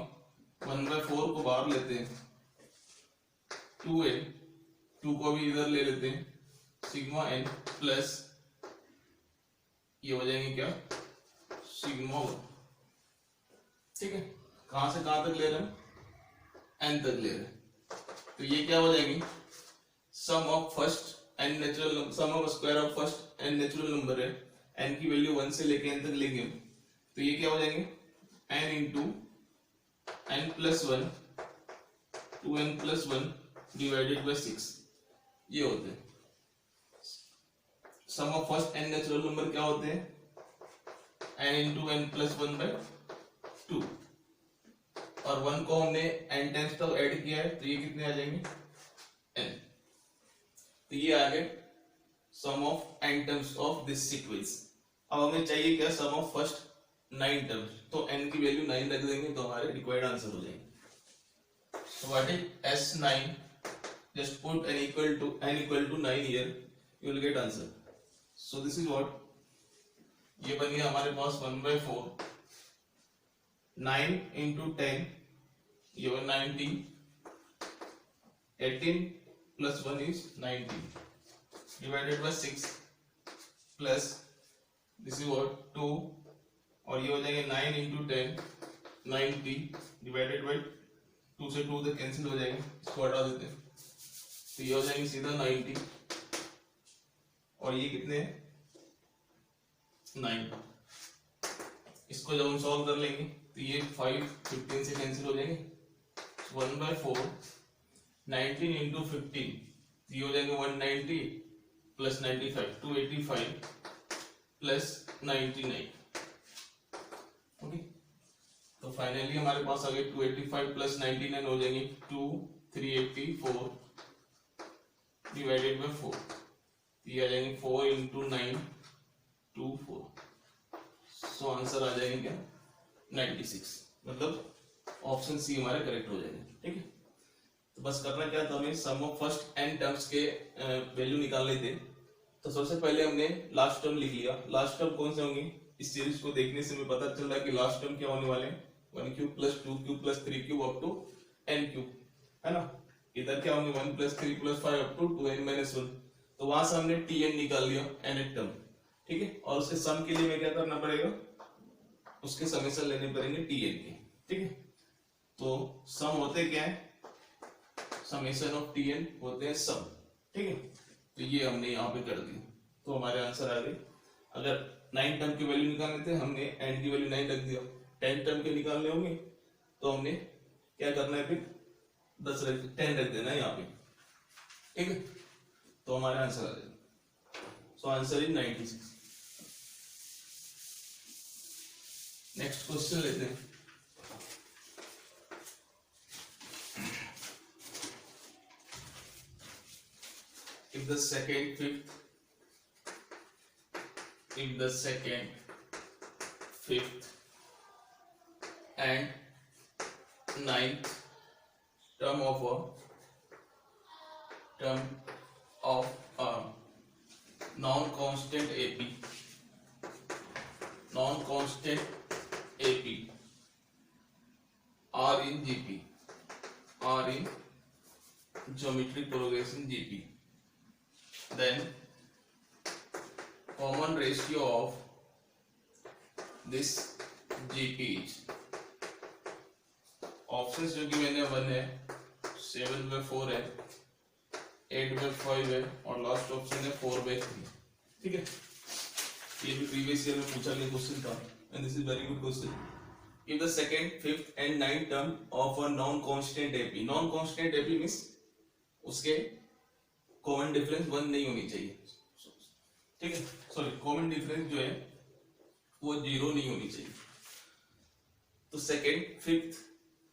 [SPEAKER 1] 1/4 को बाहर लेते हैं, 2n 2 को भी इधर ले लेते हैं, सिग्मा n प्लस ये हो जाएंगे क्या सिग्मा 1। ठीक है, कहां से कहां तक ले रहे हैं, n तक ले रहे हैं। तो ये क्या हो जाएगी sum of first n natural number, sum of square of first n natural number है, n की वैल्यू 1 से लेके n तक लेंगे, तो ये क्या हो जाएंगे n into n plus 1 2n plus 1 divided by 6। ये होते हैं sum of first n natural number, क्या होते हैं n into n plus 1 by 2, और 1 को हमने n टाइम्स तक ऐड किया है, तो ये कितने आ जाएंगे n। तो ये आ गए sum of n terms of this sequence. अब हमें चाहिए क्या, सम ऑफ फर्स्ट 9 टर्म, तो n की वैल्यू 9 रख देंगे तो हमारे रिक्वायर्ड आंसर हो जाएंगे। So what is S9? Just put n equal to 9 here, you will get answer. So this is what, ये बन गया हमारे पास 1/4, 9 into 10, ये 90, 18 plus 1 is 19, divided by 6 plus this is what 2, और ये हो जाएंगे 9 into 10, 90 divided by 2 से 2 तक कैंसिल हो जाएंगे, इसको हटा देते हैं तो ये हो जाएंगे सीधा 90, और ये कितने हैं 9, इसको जब हम सॉल्व कर लेंगे तो ये 5 15 से कैंसिल हो जाएंगे, 1/4 19 into 15, तो ये हो जाएंगे 190 plus 95 285 plus 99, ओके। तो फाइनली हमारे पास आ गए 285 plus 99 हो जाएंगे 384 डिवाइडेड बाय 4, ये आ जाएंगे 4 into 9 24, सो आंसर आ जाएंगे क्या 96, मतलब ऑप्शन सी हमारे करेक्ट हो जाएंगे, ठीक है। तो बस करना क्या था, हमें सम ऑफ फर्स्ट n टर्म्स के वैल्यू निकालने थे। तो सबसे पहले हमने लास्ट टर्म लिख लिया, लास्ट टर्म कौन से होंगे, इस सीरीज को देखने से हमें पता चल रहा है कि लास्ट टर्म क्या होने वाले हैं, 1 cube plus 2 cube plus 3 cube up to n cube, है ना। इधर क्या होंगे 1 plus 3 plus 5 up to 2n minus 1, तो वहां से हमने tn निकाल लिया nth टर्म, ठीक है। और उसके सम के लिए हमें क्या करना पड़ेगा, उसके समेशन लेने पड़ेंगे tn के, ठीक है। तो सम होते क्या है, समेशन ऑफ tn होते हैं सम, ठीक है। तो ये हमने यहाँ पे कर दी, तो हमारे आंसर आ गए। अगर 9 टर्म की वैल्यू निकालने थे, हमने n की वैल्यू 9 रख दिया, 10 टर्म के निकालने होंगे तो हमने क्या करना है, फिर 10 रख देना है यहाँ पे, ठीक है। तो हमारे आंसर आ जाएगा, so answer is 96। Next question लेते हैं। If the second, fifth and ninth term of a non-constant AP are in GP, are in geometric progression GP, then common ratio of this GP is, options जो कि मैंने 1 है, 7/4 है, 8/5 है, और last option है 4/3, ठीक है। ये भी प्रीवियस ईयर में पूछा गया क्वेश्चन था, and this is very good question. If the second, fifth and ninth term of a non constant AP, non constant AP means उसके कॉमन डिफरेंस 1 नहीं होनी चाहिए, ठीक है। सॉरी, कॉमन डिफरेंस जो है वो 0 नहीं होनी चाहिए। तो second, fifth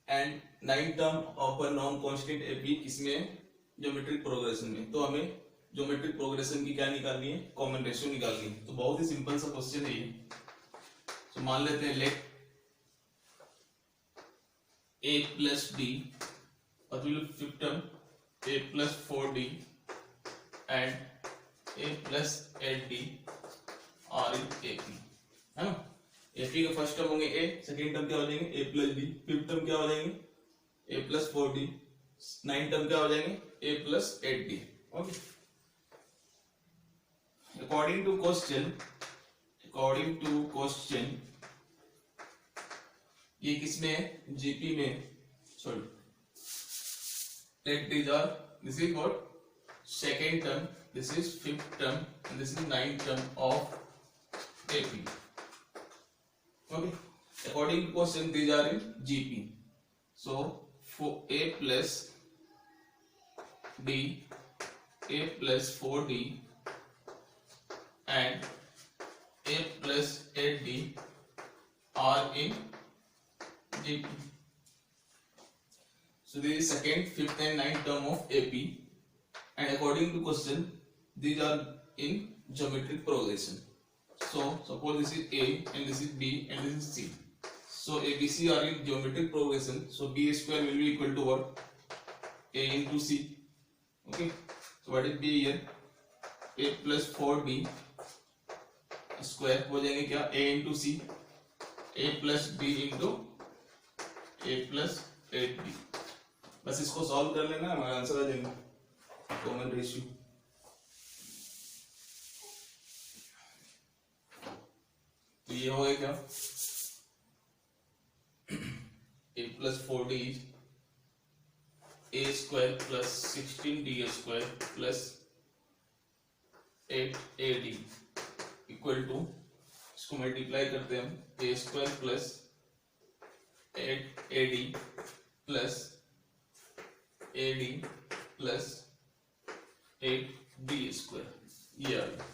[SPEAKER 1] and ninth term of a non constant AP किसमें, ज्योमेट्रिक प्रोग्रेशन में। तो हमें ज्योमेट्रिक प्रोग्रेशन की क्या निकालनी है, कॉमन रेशियो निकालनी है। तो बहुत ही सिंपल सा क्वेश्चन है ये। तो मान लेते हैं लेट a plus d, और fifth term a plus 4d and a plus 8d are in AP, है ना। AP का फर्स्ट टर्म होंगे a, सेकेंड टर्म क्या हो जाएंगे a plus d, fifth term क्या हो जाएंगे a plus 4d, ninth term क्या हो जाएंगे a plus 8d, okay. According to question, ये किसमें है, जीपी में, sorry, let these are, this is what second term, this is fifth term, and this is ninth term of AP, okay. According to question, these are in GP, so for a plus d, a plus 4d and a plus 8d are in GP. So this is second, fifth and ninth term of AP, and according to question these are in geometric progression. So suppose this is A and this is B and this is C. So A, B, C are in geometric progression. So B square will be equal to what? A into C. Okay. So what is B here? A plus 4B square हो जाएंगे क्या? A into C, A plus B into A plus 8B. बस इसको solve कर लेना, हमारा answer आ जाएगा common ratio. तो ये हो गया क्या? A plus 4D is A square plus 16D square plus 8AD equal to, इसको मल्टीप्लाई करते हैं हम, A square plus 8AD plus AD plus 8B square. ये आ गया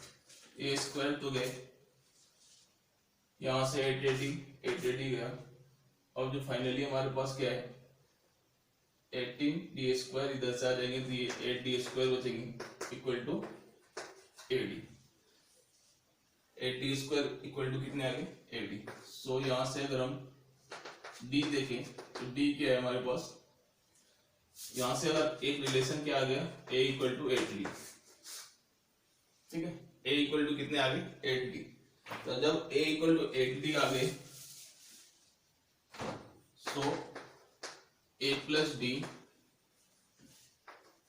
[SPEAKER 1] A स्क्वायर तो गए, यहां से 8AD गया. अब जो फाइनली हमारे पास क्या है? 18D स्क्वायर इधर से आ जाएंगे तो ये 8D स्क्वायर बचेंगे equal to AD. 80 square equal to कितने आ गए? 80. सो यहां से अगर हम D देखें तो D क्या है हमारे पास? यहां से अगर एक रिलेशन क्या आ गया? A equal to 80. ठीक है, A इक्वल टू कितने आ गए? 80. तो जब A इक्वल टू 80 आ गए सो A plus D,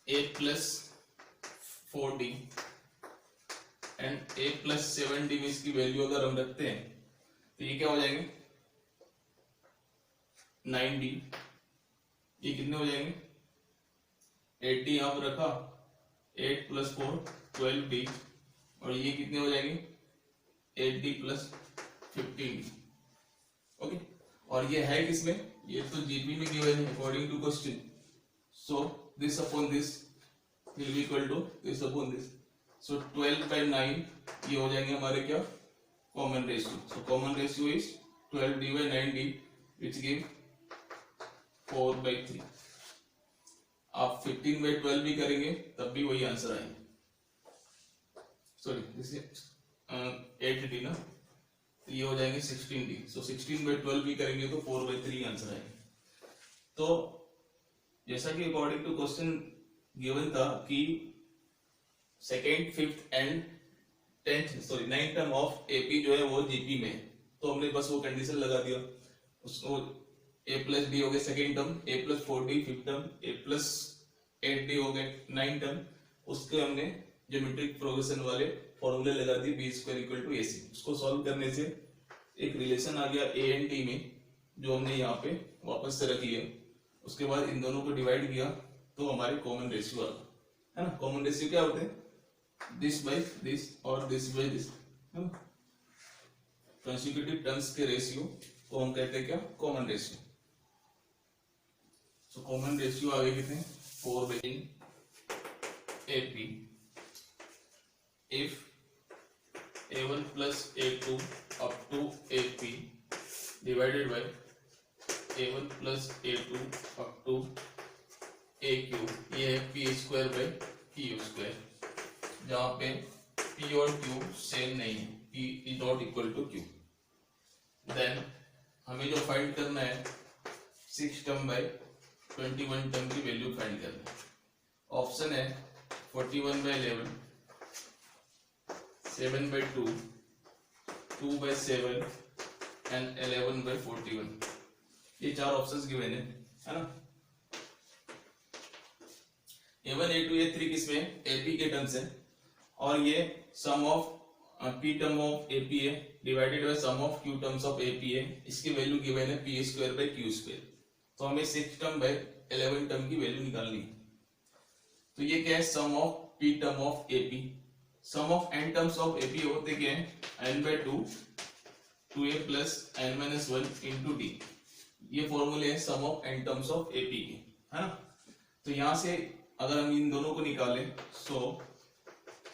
[SPEAKER 1] A plus 4D and A plus 7D में इसकी वैल्यू अगर हम रखते हैं तो ये क्या हो जाएंगे? 9D. ये कितने हो जाएंगे? 80 यहां पर रखा, 8 प्लस 4 12D, और ये कितने हो जाएंगे? 8D plus 15D. ओके, और ये है किसमें? ये तो जीपी में गिवन है according to question. So this upon this will be equal to this upon this. So 12/9 ये हो जाएंगे हमारे क्या? Common ratio. So common ratio is 12D/9D which give 4/3. आप 15/12 भी करेंगे तब भी वही आंसर आएंगे. सॉरी दिस इज 8D ना, तो ये हो जाएंगे 16D. सो 16/12 भी करेंगे तो 4/3 आंसर आएंगे. तो जैसा कि अकॉर्डिंग टू क्वेश्चन गिवन था कि second, fifth and 9th term of AP जो है वो जीपी में, तो हमने बस वो कंडीशन लगा दिया. उसको A प्लस डी हो गए second term, A plus 4D fifth term, A plus 8D हो गए 9th टर्म. उसके हमने ज्योमेट्रिक प्रोग्रेशन वाले फॉर्मूले लगा दिए, B square equal to AC. उसको सॉल्व करने से एक रिलेशन आ गया A एंड T में, जो हमने यहाँ पे वापस से रखी है. उसके बाद इन दोनों को डिवाइड किया तो हमारे कॉमन रेशियो आ गया, है ना. कॉमन रेशियो क्या होते हैं? दिस बाय दिस और दिस बाय दिस, है ना. कंसेक्यूटिव टर्म्स के रेशियो को हम कहते हैं क्या? Common ratio. So common ratio आ गए कितने? 4/3 AP if A1 plus A2 up to AP divided by A1 plus A2 up to AQ. ये है P square by Q square, जहाँ पे P और Q सेम नहीं है, P is not equal to Q. Then हमें जो find करना है 6 टर्म बाय 21 टर्म की वैल्यू फाइंड करना है. ऑप्शन है 41/11, 7/2, 2/7 एंड 11/41. ये चार ऑप्शंस गिवन है ना. A1, A2, A3 किसमें? AP के टर्म्स है, और ये sum of P term of AP है divided by sum of Q terms of AP है. इसकी वैल्यू गिवन है P square by Q square. तो हमें 6 टर्म बाय 11 टर्म की वैल्यू निकालनी है. तो ये क्या है? Sum of P term of AP. Sum of n terms of AP होते क्या है? n/2 2a plus n-1 into D. ये फॉर्मूले है sum of n terms of AP के, है ना. तो यहां से अगर हम इन दोनों को निकालें so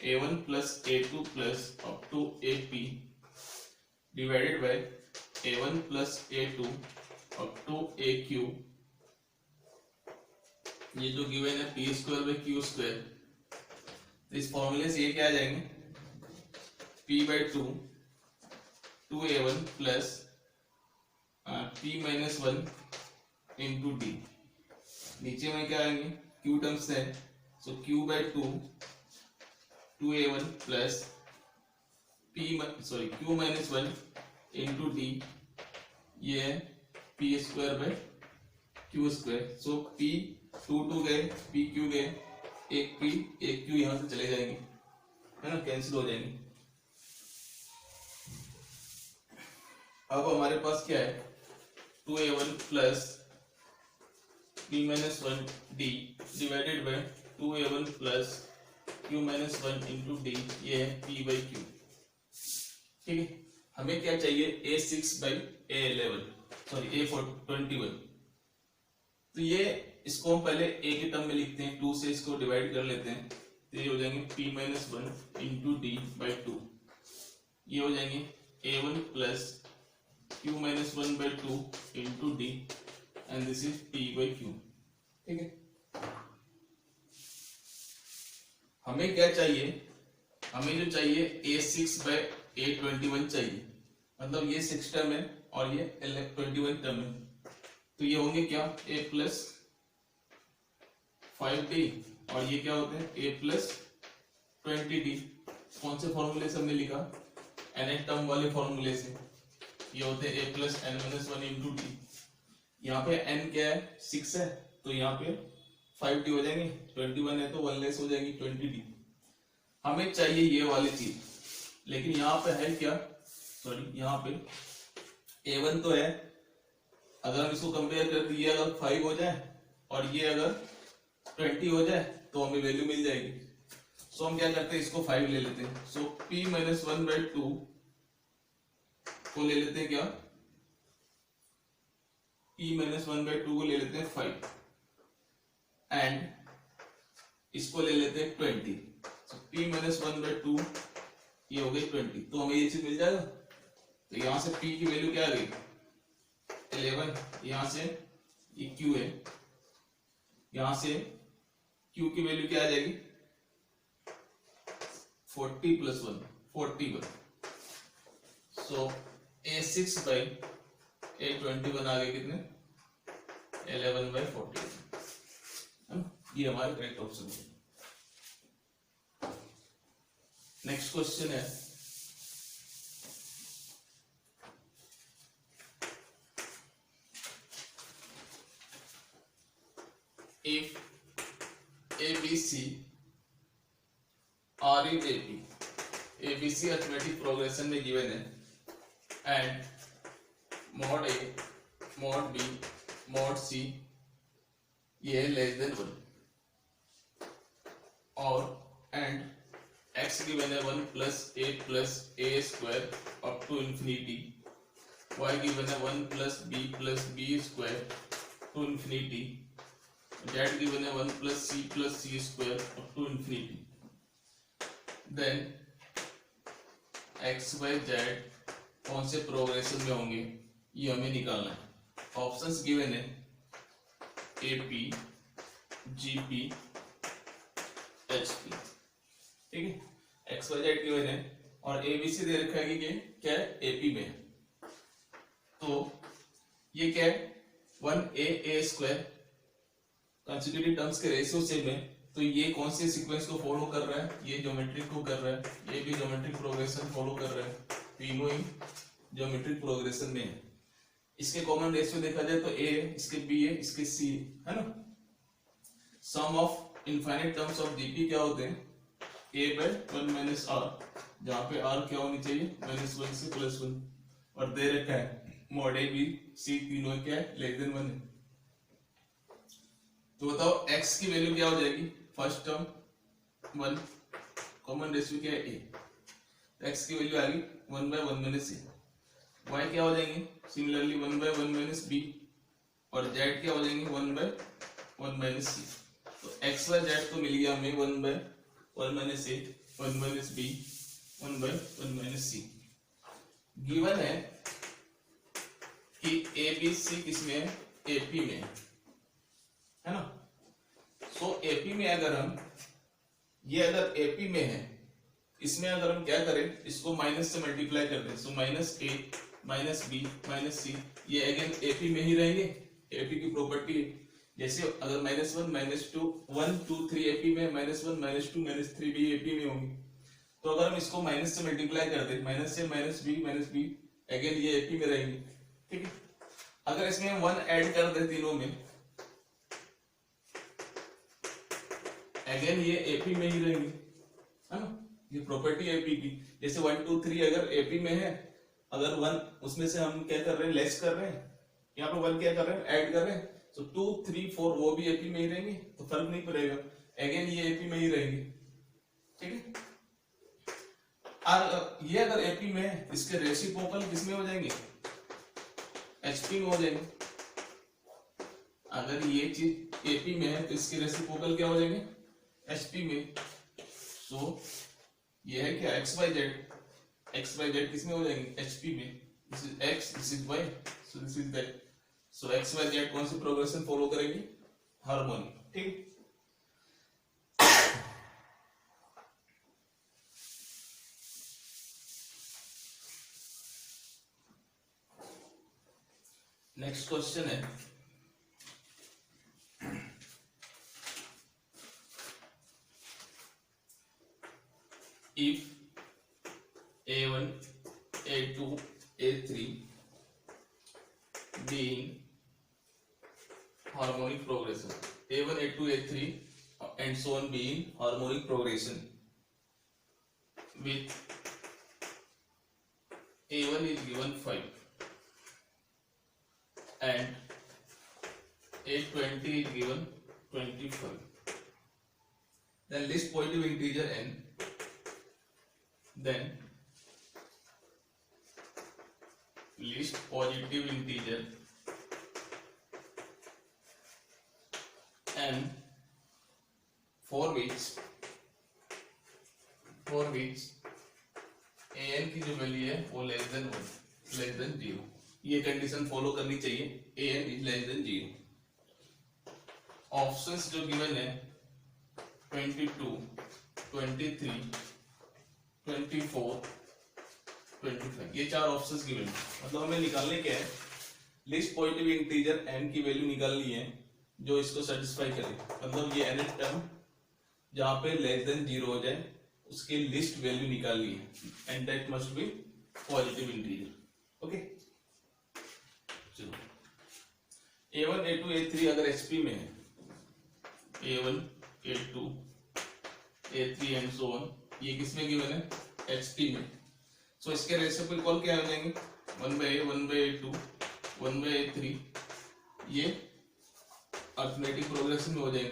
[SPEAKER 1] A1 plus A2 plus up to AP divided by A1 plus A2 up to AQ. ये जो गिवन है P square by Q square, तो इस फॉर्मूले से ये क्या आ जाएंगे? P/2 2a1 plus p minus 1 into D. नीचे में क्या आएंगे q टर्म्स है, सो q by 2a1 plus q minus 1 into D, ये है p square by q square. So p 2 गए, p q गए, एक p एक q यहां से चले जाएंगे, है ना, कैंसिल हो जाएंगे। अब हमारे पास क्या है 2a1 plus p minus 1 d divided by 2a1 plus q minus 1 into D, ये है p बाई q। ठीक है, हमें क्या चाहिए a6 by a11 sorry a21। तो ये इसको हम पहले a के टर्म में लिखते हैं, 2 से इसको डिवाइड कर लेते हैं, तो ये हो जाएंगे p minus 1 into D by 2, ये हो जाएंगे a1 plus q minus 1 by 2 into D and this is p by q। ठीक है, हमें क्या चाहिए, हमें जो चाहिए a6 बाई a21 चाहिए, मतलब ये 6 टर्म है और ये 21 टर्म है, तो ये होंगे क्या a प्लस 5d और ये क्या होते हैं a प्लस 20d। कौन से फॉर्मूले से हमने लिखा, nth टर्म वाले फॉर्मूले से, ये होते हैं a plus n minus 1 into D. यहाँ पे n क्या है 6 है, तो यहाँ पे 5d हो जाएंगे, 21 है तो 1 लेस हो जाएगी 20d। हमें चाहिए ये वाली चीज, लेकिन यहाँ पे है क्या, सॉरी यहाँ पे a1 तो है, अगर हम इसको कंपेयर करते ये अगर 5 हो जाए और ये अगर 20 हो जाए तो हमें वैल्यू मिल जाएगी। सो हम क्या करते हैं, इसको 5 ले लेते हैं, सो p माइनस 1 बाई 2 को ले लेते हैं क्या, p माइनस 1 बाई 2 को ले लेते हैं 5 एंड इसको ले लेते हैं 20, सो p माइनस 1 बाई 2 ये हो गई 20, तो हमें ये चीज मिल जाएगा। तो यहां से p की वैल्यू क्या आ गई 11, यहां से ये q है, यहां से q की वैल्यू क्या आ जाएगी 40 plus 1 41। So a6 by a21 आ गए कितने 11 बाई 40, ये हमारा करेक्ट ऑप्शन है। नेक्स्ट क्वेश्चन है if ABC are in AP, ABC arithmetic progression में given है and mod A, mod B, mod C ये है लेस देन 1 और and x given है 1 plus a square up to infinity, y given है 1 plus b square to infinity, z given है 1 plus c square up to infinity. Then x y z कौन से progression में होंगे ये हमें निकालना है। ऑप्शंस गिवन है AP, GP, HP। ठीक है, x y z गिवन है और ABC दे रखा है कि क्या है AP में, तो ये क्या है 1a स्क्वायर कंसेक्यूटिव टर्म्स के रेशियो सेम है, तो ये कौन से सीक्वेंस को फॉलो कर रहा है, ये ज्योमेट्रिक को कर रहा है, ये भी ज्योमेट्रिक प्रोग्रेशन फॉलो कर रहा है, तीनों ही ज्योमेट्रिक प्रोग्रेशन में है। इसके कॉमन रेशियो देखा जाए तो a है, इसके b है, इसके c है ना। Sum of infinite terms of dp क्या होते हैं a बाय 1 माइनस r, जहां पे r क्या होनी चाहिए -1 से +1, और दे रखा है मॉड a b c तीनों क्या है लेस देन 1 है। तो बताओ x की वैल्यू क्या हो जाएगी, फर्स्ट टर्म 1, कॉमन रेशियो क्या है a, x की वैल्यू आ गई 1 बाय 1 माइनस a, y क्या हो जाएंगे सिमिलरली 1 बाय 1 माइनस b और z क्या हो जाएंगे 1 बाय 1 माइनस c। तो x y z तो मिल गया हमें 1 by 1 minus a, 1 minus b, 1 by 1 minus c। Given है कि a b c किसमें है AP में है ना। सो AP में अगर हम ये अगर AP में है, इसमें अगर हम क्या करें, इसको माइनस से मल्टीप्लाई कर दें, सो माइनस ए माइनस बी माइनस सी, ये अगेन एपी में ही रहेंगे, एपी की प्रॉपर्टी है। जैसे अगर minus one minus two, 1 2 3 AP में, minus one minus two minus three भी एपी में होंगे। तो अगर हम इसको माइनस से मल्टीप्लाई कर दें, माइनस से माइनस बी अगेन ये एपी में रहेंगे, ठीक है। अगर इसमें हम 1 ऐड कर दें तीनों में, अगेन ये एपी में ही रहेंगे, है ना, ये प्रॉपर्टी एपी की। जैसे 1 2 3 अगर एपी में है, अगर 1 उसमें से हम क्या कर रहे हैं, लेस कर रहे हैं, यहाँ पे 1 क्या कर रहे हैं, ऐड कर रहे हैं, तो 2 3 4 वो भी एपी में ही रहेंगे, तो फर्क नहीं पड़ेगा, अगेन ये एपी में ही रहेंगे, ठीक है। और ये अगर एपी में है, इसके रेसिप्रोकल किसमें हो जाएंगे, एचपी में हो जाएंगे। अगर ये चीज एपी में है तो इसके रेसिप्रोकल क्या हो जाएंगे, एचपी में। सो ये है क्या, एक्स वाई जेड किसमें हो जाएंगे, एचपी में। This is X, this is Y, so this is that. So X Y Z कौन सी प्रोग्रेशन फॉलो करेगी, हार्मोनिक, ठीक। नेक्स्ट क्वेश्चन है, if a1 a2 a3 being harmonic progression, a1 a2 a3 and so on being harmonic progression with a1 is given 5 and a20 is given 25, then list positive integer n, then list positive integer n for which an की जो value है वो less than 0, ये condition follow करनी चाहिए, an is less then 0। Options जो given है 22 23 24 25, ये चार ऑप्शंस गिवन है। मतलब हमें निकालने क्या है, लिस्ट पॉजिटिव इंटीजर n की वैल्यू निकालनी है जो इसको सेटिस्फाई करे। मतलब ये nth टर्म जहां पे लेस देन 0 हो जाए उसकी लिस्ट वैल्यू निकालनी है, and that must be positive integer. Okay, चलो a1 a2 a3 अगर एचपी में है, a1 a2 a3 and so on, ये किसमें गिवन है, एचपी में। सो इसके रेसिप्रोकल क्या हो जाएंगे, 1/a 1/a2 1/a3, ये अरिथमेटिक प्रोग्रेशन में हो जाएंगे,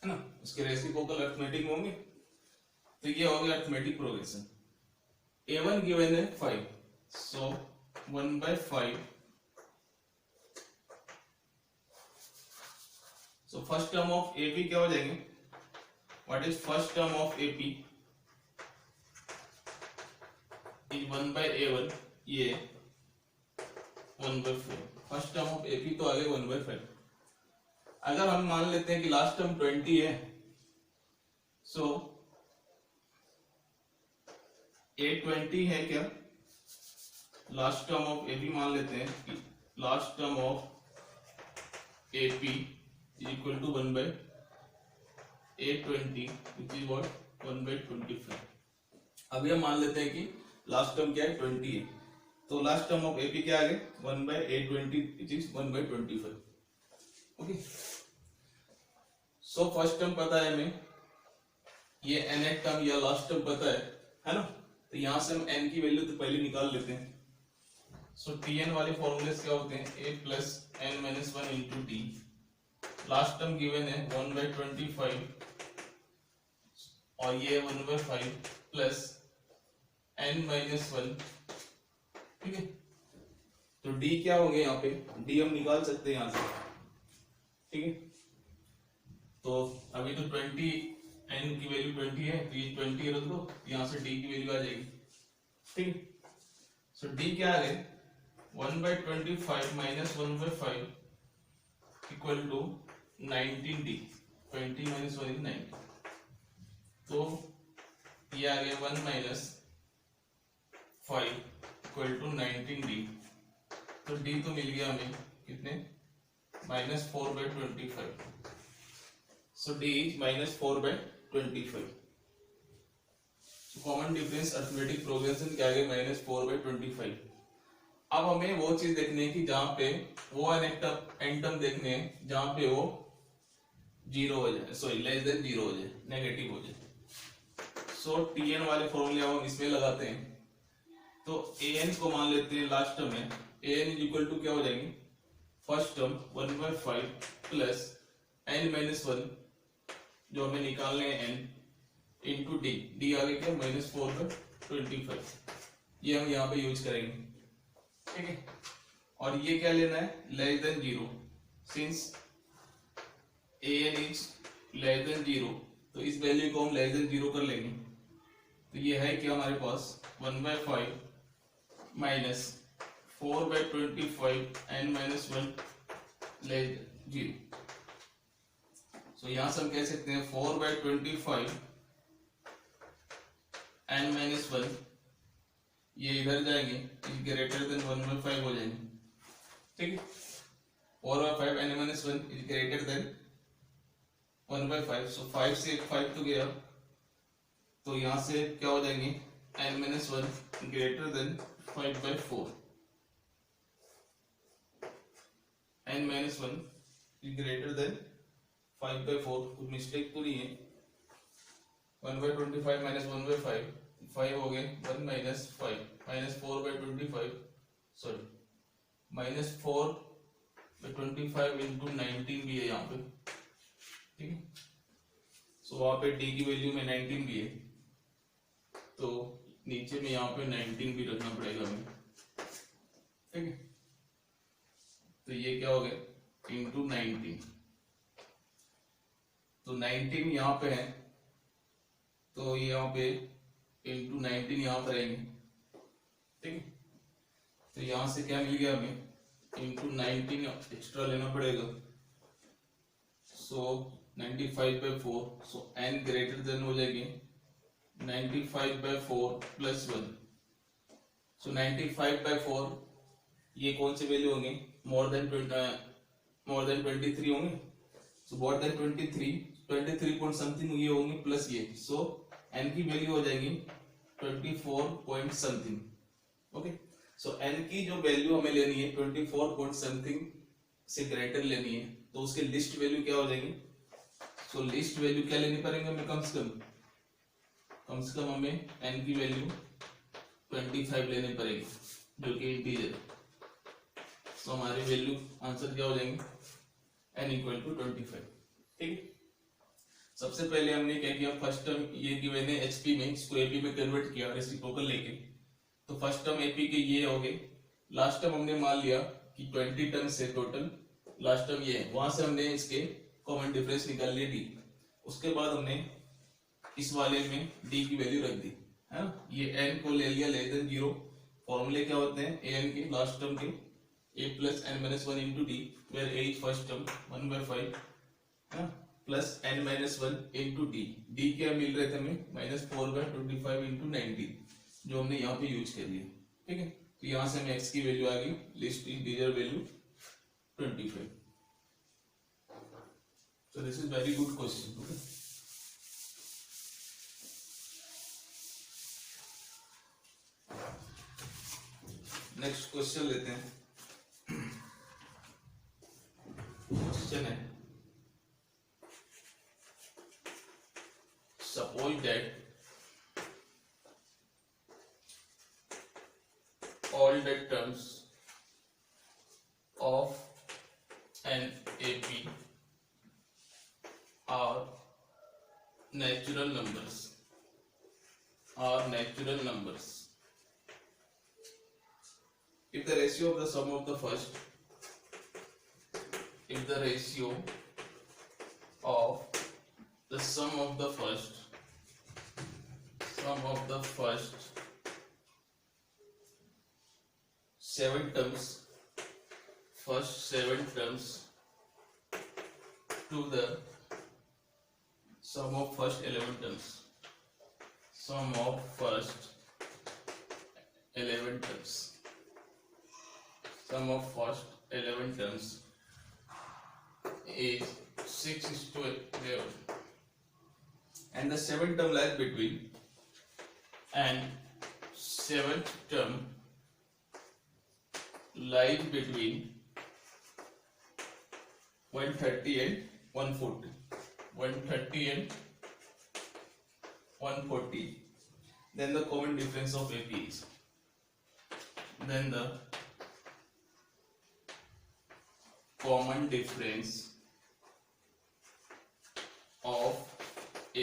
[SPEAKER 1] है ना, उसके रेसिप्रोकल अरिथमेटिक में होंगे, तो ये हो गया अरिथमेटिक प्रोग्रेशन। a1 गिवन है 5, सो 1/5, so first term of AP क्या हो जाएंगे, what is first term of AP is 1/a1, ये 1/4, फर्स्ट टर्म ऑफ AP तो आ गए 1/5। अगर हम मान लेते हैं कि लास्ट टर्म 20 है, सो A20 है क्या, लास्ट टर्म ऑफ AP मान लेते हैं कि last term of AP is equal to 1/A20 which is what 1/25। अभी हम मान लेते हैं कि लास्ट टर्म क्या है, 20 है, तो लास्ट टर्म ऑफ AP क्या आ गया, 1/A20 which is 1/25। Okay, so first term पता है हमें, ये nth टर्म या लास्ट टर्म पता है ना, तो यहां से हम n की वैल्यू तो पहले निकाल लेते हैं। सो tn वाले फॉर्मूले क्या होते हैं, a plus n minus 1 into T, last term given है 1/25 और ये 1/5 प्लस n माइनस 1, ठीक है। तो d क्या हो गया, यहाँ पे d हम निकाल सकते हैं यहाँ से, ठीक है। तो अभी तो 20 n की वैल्यू 20 है, तो ये 20 रख दो, यहाँ से d की वैल्यू आ जाएगी, ठीक है। सो d क्या आ गया, 1/25 minus 1/5 equal to 19d, 20 minus 1 is 19। तो ये आ गया 1 माइनस 5 इक्वल टू 19d। तो d तो मिल गया हमें कितने, -4/25। सो d is -4/25। Common difference arithmetic progression क्या आ गया, -4/25। अब हमें वो चीज देखनी है कि जहां पे वो एंटम देखने हैं जहां पे वो जीरो हो जाए, सॉरी लेस देन जीरो हो जाए, नेगेटिव हो जाए। सो Tn वाले फॉर्मूले हम इसमें लगाते हैं। तो An को मान लेते हैं लास्ट टर्म में, An इज इक्वल टू क्या हो जाएंगे, फर्स्ट टर्म 1/5 प्लस n-1 जो हमें निकालने हैं n इंटू डी, डी आगे क्या -4/25, ये हम यहाँ पे यूज करेंगे, ठीक है। और ये क्या लेना है, less than zero, since an is less than zero, तो इस वैल्यू को हम लेस देन जीरो कर लेंगे। तो ये है क्या हमारे पास 1/5 minus 4/25 n-1 less than zero. So यहां से हम कह सकते हैं 4/25 n-1 ये इधर जाएंगे, ग्रेटर देन 1/5 हो जाएंगे, ठीक है। 4/5 n-1 इज ग्रेटर देन 1/5। सो 5 से 5 तो गया, तो यहां से क्या हो जाएंगे, n-1 greater than 5/4, n-1 is greater than 5/4। कुछ मिस्टेक तो नहीं है, 1/25 माइनस 1/5 5 हो गए, 1 माइनस 5 -4/25, सॉरी -4/25 इंटू 19 भी है यहाँ पे, ठीक है। सो वहां पे d की वैल्यू में 19 भी है, तो नीचे में यहाँ पे 19 भी रखना पड़ेगा हमें, ठीक है। तो ये क्या हो गया इंटू 19, तो 19 यहाँ पे है, तो यहाँ पे इंटू 19 यहाँ पर आएंगे, ठीक है। तो यहां से क्या मिल गया हमें, इंटू 19 एक्स्ट्रा लेना पड़ेगा। सो 95/4, सो n ग्रेटर देन हो जाएगी 95/4 प्लस 1। सो 95/4 ये कौन से वैल्यू होंगे, मोर देन 23 होंगे। सो मोर देन 23 पॉइंट समथिंग ये होंगे प्लस ये, सो n की वैल्यू हो जाएगी 24 पॉइंट समथिंग, ओके। सो n की जो वैल्यू हमें लेनी है 24 पॉइंट समथिंग से ग्रेटर लेनी है, तो उसके लिस्ट वैल्यू क्या हो जाएगी। सो लिस्ट वैल्यू क्या लेनी पड़ेंगे हमें, कम से कम हमें n की वैल्यू 25 लेनी पड़ेगी, जो कि इंटीजर। सो हमारी वैल्यू आंसर क्या हो जाएंगे, n इक्वल टू 25, ठीक है। सबसे पहले हमने क्या किया, फर्स्ट टर्म ये गिवन है एचपी में, इसको एपी में कन्वर्ट किया रेसिप्रोकल लेके। तो फर्स्ट टर्म एपी के ये हो गए, लास्ट टर्म हमने मान लिया कि 20 टर्म्स है टोटल, लास्ट टर्म ये है, वहां से हमने इसके कॉमन डिफरेंस निकाल लिए डी। उसके बाद हमने इस वाले में डी की वैल्यू रख दी, है ना। ये n को ले लिया लेस देन जीरो। फॉर्मूले क्या होते हैं an के लास्ट टर्म के, a plus n-1 into D, where a is first term 1/5, है ना, plus n-1 into D. D क्या मिल रहे थे हमें, -4/25 इंटू 19, जो हमने यहाँ पे यूज कर लिया, ठीक है। तो यहाँ से हमें x की वैल्यू आ गई, list integer value 25। So this is very good question, okay? Next question लेते हैं। क्वेश्चन है, suppose that all the terms of an AP are natural numbers, if the ratio of the sum of the first, if the ratio of the sum of the first 7 terms, first 7 terms to the sum of first 11 terms, sum of first 11 terms. Sum of first 11 terms is 6:11, and the seventh term lies between, and seventh term lies between 130 and 140. 130 and 140. Then the common difference of AP is. Then the common difference of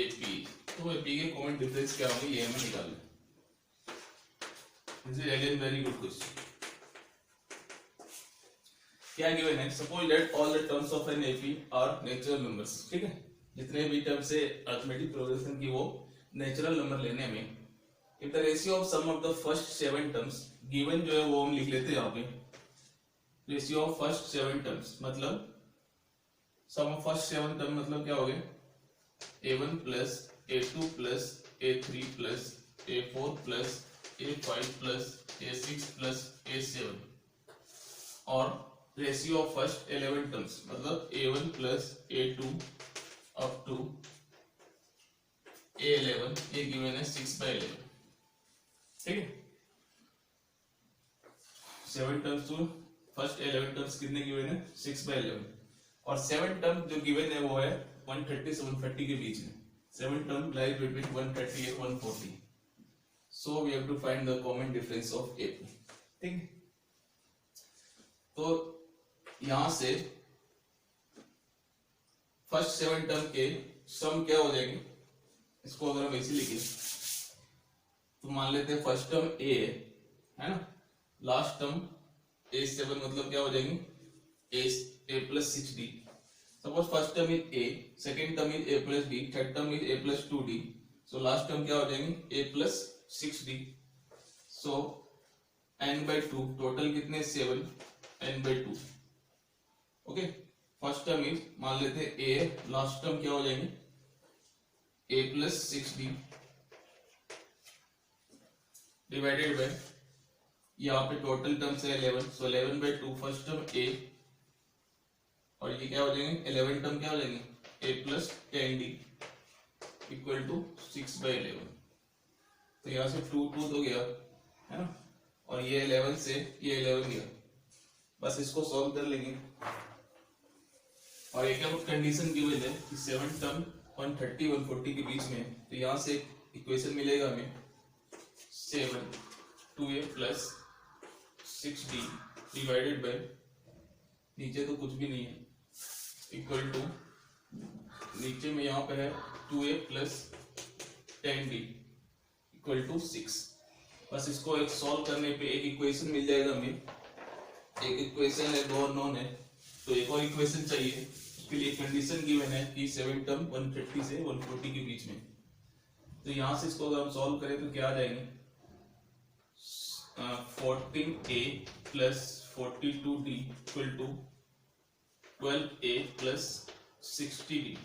[SPEAKER 1] AP. तो AP के common difference क्या होंगे, ये हमें निकालना. This is again very good question. क्या given है? Suppose that all the terms of an AP are natural numbers. ठीक है, जितने भी terms से arithmetic progression की वो natural number लेने में, if the ratio of sum of the first 7 terms given जो है वो हम लिख लेते हैं यहाँ पे. रेशियो ऑफ फर्स्ट 7 टर्म्स मतलब सम ऑफ फर्स्ट 7 टर्म मतलब क्या हो गया, a1 plus a2 plus a3 plus a4 plus a5 plus a6 plus a7. और रेशियो ऑफ फर्स्ट 11 टर्म्स मतलब a1 plus a2 up to a11, ये गिवन है 6/11. ठीक है, 7 टर्म्स टू फर्स्ट 11 टर्म्स कितने गिवन है, 6/11. और 7 टर्म जो गिवन है वो है 130 से 140 के बीच में. 7 term lies between 130 and 140. So we have to find the common difference of AP. ठीक है, तो यहां से फर्स्ट 7 टर्म के सम क्या हो जाएंगे, इसको अगर हम ऐसे लिखें तो मान लेते हैं फर्स्ट टर्म A है ना, लास्ट टर्म A7 मतलब क्या हो जाएंगे, A plus 6D. Suppose first term is A, second term is A plus D, third term is A plus 2D. So last term क्या हो जाएंगे, A plus 6D. So n by 2, total कितने 7, n by 2. Okay, first term is मान लेते हैं A, last term क्या हो जाएंगे, A plus 6D divided by, यहाँ पे टोटल टर्म्स है 11, सो 11 by 2 फर्स्ट टर्म A, और ये क्या हो जाएंगे 11 टर्म क्या हो जाएंगे A plus 10D equal to 6/11. तो यहाँ से 2 तो गया है ना, और ये 11 से ये 11 गया. बस इसको सॉल्व कर लेंगे. और एक कंडीशन गिवन है कि 7 टर्म 130 140 के बीच में, तो यहाँ से इक्वेशन मिलेगा हमें 7 2A plus 6D divided by, नीचे तो कुछ भी नहीं है, इक्वल टू नीचे में यहाँ पे है 2A plus 10D equal to 6. बस इसको एक सॉल्व करने पे एक इक्वेशन मिल जाएगा हमें. एक इक्वेशन है, दो नॉन है, तो एक और इक्वेशन चाहिए. उसके लिए कंडीशन गिवन है कि 7 टर्म 130 से 140 के बीच में. तो यहाँ से इसको अगर हम सॉल्व करें तो क्या आ जाएंगे, 14A plus 42D equal to 12A plus 60D.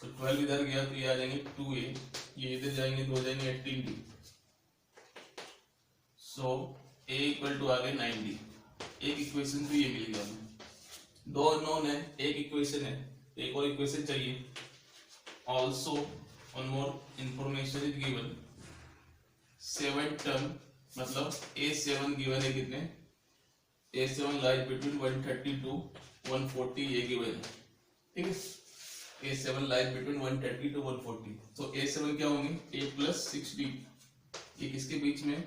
[SPEAKER 1] तो 12 इधर गया तो ये आ जाएंगे 2A, ये इधर जाएंगे तो हो जाएंगे 18D. So A equal to आ गए 9D. एक इक्वेशन तो ये मिल गया हमें. दो अननोन है, एक इक्वेशन है, एक और इक्वेशन चाहिए. Also one more information is given. 7 term मतलब A7 गिवन है कितने, A7 लाइज बिटवीन 130 to 140 ये गिवन है. ठीक है, A7 लाइज बिटवीन 130 to 140. तो A7 क्या होंगे, A plus 6D. ये किसके बीच में,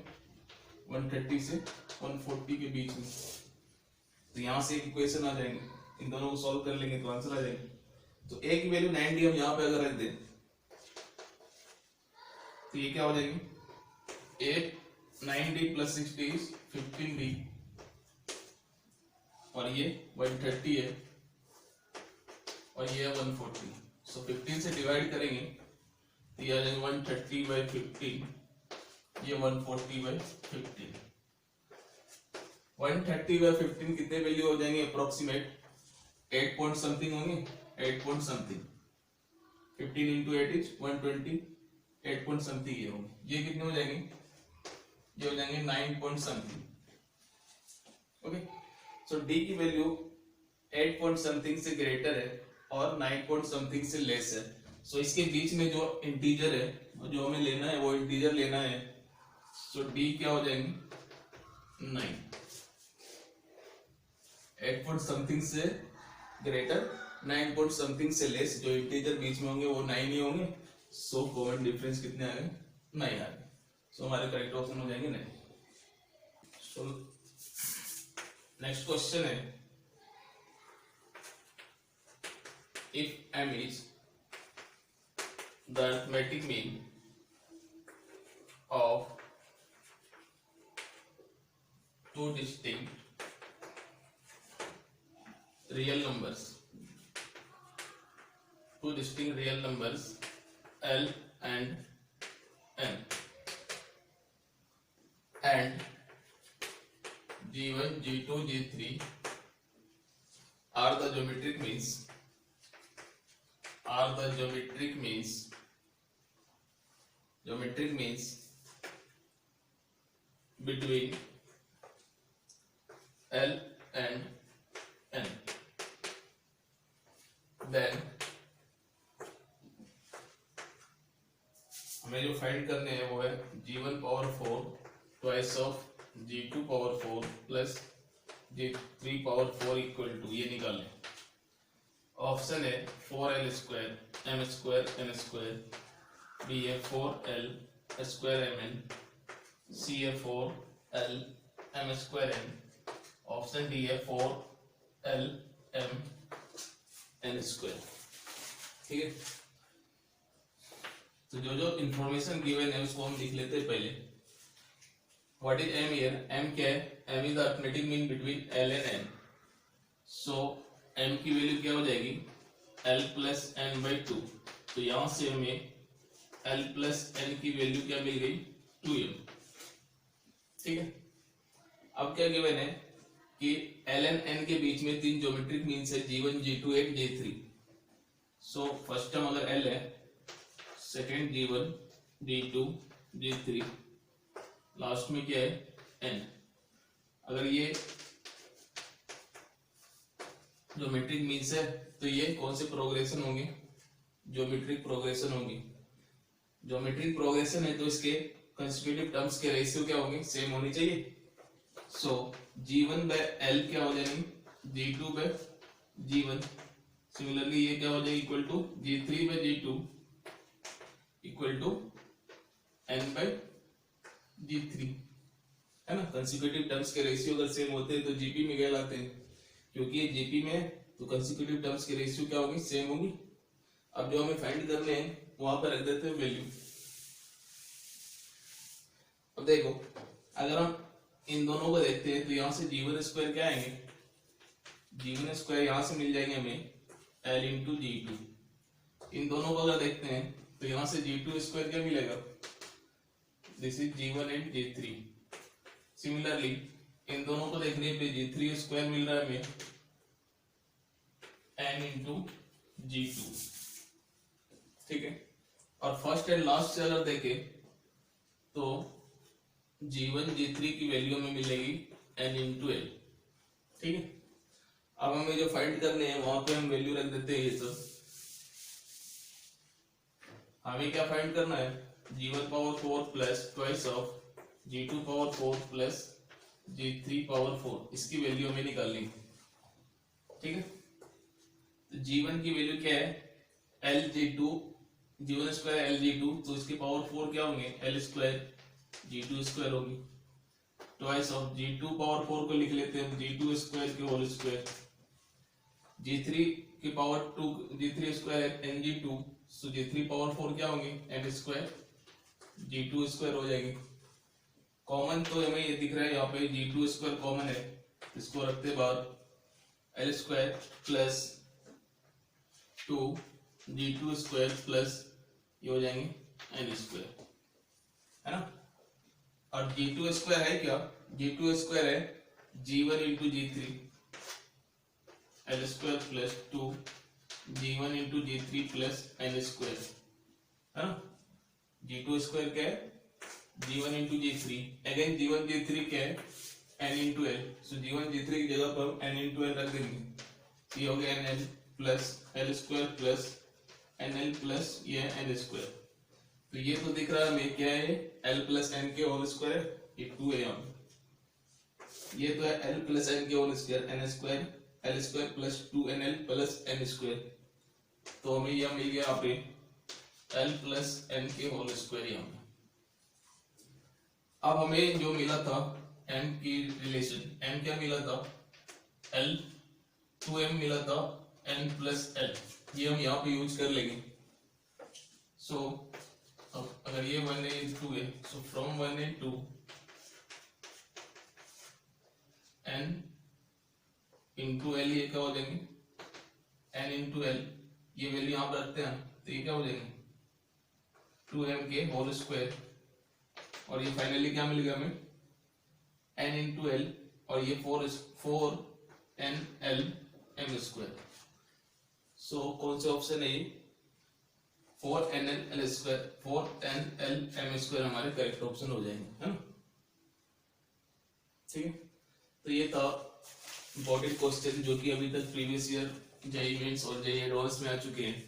[SPEAKER 1] 130 से 140 के बीच में. तो यहाँ से एक इक्वेशन आ जाएंगे, इन दोनों को सॉल्व कर लेंगे तो आंसर आ जाएंगे. तो A की वैल्यू 9D हम यहाँ पे अगर रख दें तो ये क्या हो जाएगी, A 9D plus 6D is 15D, और ये 130 है और ये है 140. सो 15 से डिवाइड करेंगे तो ये आ जाएगा 130/15, ये 140/15. 130/15 कितने वैल्यू हो जाएंगे अप्रोक्सीमेट, 8 पॉइंट समथिंग होंगे, 8 point something. 15 into 8 is 120, 8 point something ये होंगे, ये कितने हो जाएंगे, ये हो जाएंगे 9 पॉइंट समथिंग। ओके, सो डी की वैल्यू 8 पॉइंट समथिंग से ग्रेटर है और 9 पॉइंट समथिंग से लेस है। सो इसके बीच में जो इंटीजर है जो हमें लेना है वो इंटीजर लेना है। सो डी क्या हो जाएंगे 9, 8 पॉइंट समथिंग से ग्रेटर, 9 पॉइंट समथिंग से लेस, जो इंटीजर बीच में होंगे वो 9 ही होंगे। सो कॉमन डिफरेंस कितने आ गए, 9 आ गए। सो हमारे करेक्ट ऑप्शन हो जाएंगे 9। सो नेक्स्ट क्वेश्चन है, if m is the arithmetic mean of two distinct real numbers, two distinct real numbers L and N, and G1, G2, G3 are the geometric means between L and N, then हमें जो find करने हैं वो है G1 power 4 twice of G2 power 4 plus G3 power 4 equal to, ये निकालें। Option है 4L square M square N square, B है 4L स्क्वायर MN, सी है 4L M square N, option D है 4L M N स्क्वायर। ठीक है, तो जो जो इंफॉर्मेशन गिवन है उसको हम लिख लेते हैं पहले। What is M here, M क्या है, M is the arithmetic mean between L and N। So M की वैल्यू क्या हो जाएगी, L प्लस N बाई 2। तो यहां से हमें L प्लस N की वैल्यू क्या मिल गई, 2M। ठीक है, अब क्या गिवन है कि L एंड N के बीच में तीन ज्योमेट्रिक मीन्स है G1, G2 and G3। So first term अगर L है, second G1, G2, G3, last में क्या है N। अगर ये ज्योमेट्रिक मीन्स है तो ये कौन से प्रोग्रेशन होंगे, ज्योमेट्रिक प्रोग्रेशन होंगे। ज्योमेट्रिक प्रोग्रेशन है तो इसके कंसेक्यूटिव टर्म्स के रेशियो क्या होंगे, सेम होनी चाहिए। सो G1 बाय L क्या हो जाएंगे, G2 बाय G1। सिमिलरली ये क्या हो जाएगा, equal to G3 by G2 equal to N by G3, है ना। कंसेक्यूटिव टर्म्स के रेशियो अगर सेम होते हैं तो जीपी में कहलाते हैं, क्योंकि ये जीपी में तो कंसेक्यूटिव टर्म्स के रेशियो क्या होगी, सेम होगी। अब जो हमें फाइंड करने हैं वहां पर रख देते हैं वैल्यू। अब देखो अगर हम इन दोनों को देखते हैं तो यहाँ से G1 स्क्वायर क्या आएंगे, G1 स्क्वायर यहाँ से मिल जाएंगे हमें L इंटू G2। इन दोनों को अगर देखते हैं तो यहाँ से G2 स्क्वायर क्या मिलेगा, this is G1 and G3। Similarly in दोनों को देखने पे G3 स्क्वायर मिल रहा है हमें N इंटू G2। ठीक है, और फर्स्ट एंड लास्ट से अगर देखें तो G1 G3 की वैल्यू हमें मिलेगी N इंटू L। ठीक है, अब हमें जो फाइंड करने हैं वहां पे हम वैल्यू रख देते हैं। ये सब हमें क्या फाइंड करना है, G1 power 4 plus twice of G2 power 4 plus G3 power 4, इसकी वैल्यू हमें निकालनी है। ठीक है, तो G1 की वैल्यू क्या है, LG2, G1 स्क्वायर LG2, तो इसके पावर 4 क्या होंगे, L स्क्वायर G2 स्क्वायर होगी। ट्वाइस ऑफ G2 पावर 4 को लिख लेते हैं G2 स्क्वायर के होल स्क्वायर, G3 की पावर 2, G3 स्क्वायर NG2, सो G3 पावर 4 क्या होंगे, N स्क्वायर G2 स्क्वायर हो जाएगी। कॉमन तो हमें ये दिख रहा है यहाँ पे G2 स्क्वायर कॉमन है, इसको रखते बाद L square plus 2 G2 square plus ये हो जाएंगे N स्क्वायर, है ना। और G2 स्क्वायर है क्या, G2 स्क्वायर है G1 into G3, L square plus 2 G1 into G3 plus N square, है ना। G2 स्क्वायर क्या है, G1 into G3, again G1 G3 क्या है, n इंटू एल, सो G1 G3 की जगह पर हम n इंटू एल रख देंगे, ये हो गया nl plus L square plus nl plus ये n स्क्वायर। तो ये तो दिख रहा है हमें क्या है, l प्लस n के होल स्क्वायर, ये 2 है यहाँ, ये तो है l प्लस n के whole square, n square l square plus 2nl plus n square. तो हमें यह मिल गया यहाँ पे l प्लस n के होल स्क्वायर यहाँ पे। अब हमें जो मिला था m की रिलेशन, m क्या मिला था, l 2m मिला था n प्लस l, ये हम यहाँ पे यूज कर लेंगे। सो अब अगर ये 1 है 2 है, सो फ्रॉम 1 है 2 n इंटू एल, ये क्या हो जाएंगे n इंटू एल, ये वैल्यू यहाँ पर रखते हैं, तो ये क्या हो जाएंगे 2m के होल स्क्वायर, और ये फाइनली क्या मिल गया हमें n इंटू एल, और ये 4n l m स्क्वायर। सो कौन से ऑप्शन है ये, 4nl square, 4nl m square हमारे करेक्ट ऑप्शन हो जाएंगे, है ना। ठीक है, तो ये था इंपॉर्टेंट क्वेश्चन जो कि अभी तक प्रीवियस ईयर जेईई मेंस और जेईई एडवांस में आ चुके हैं,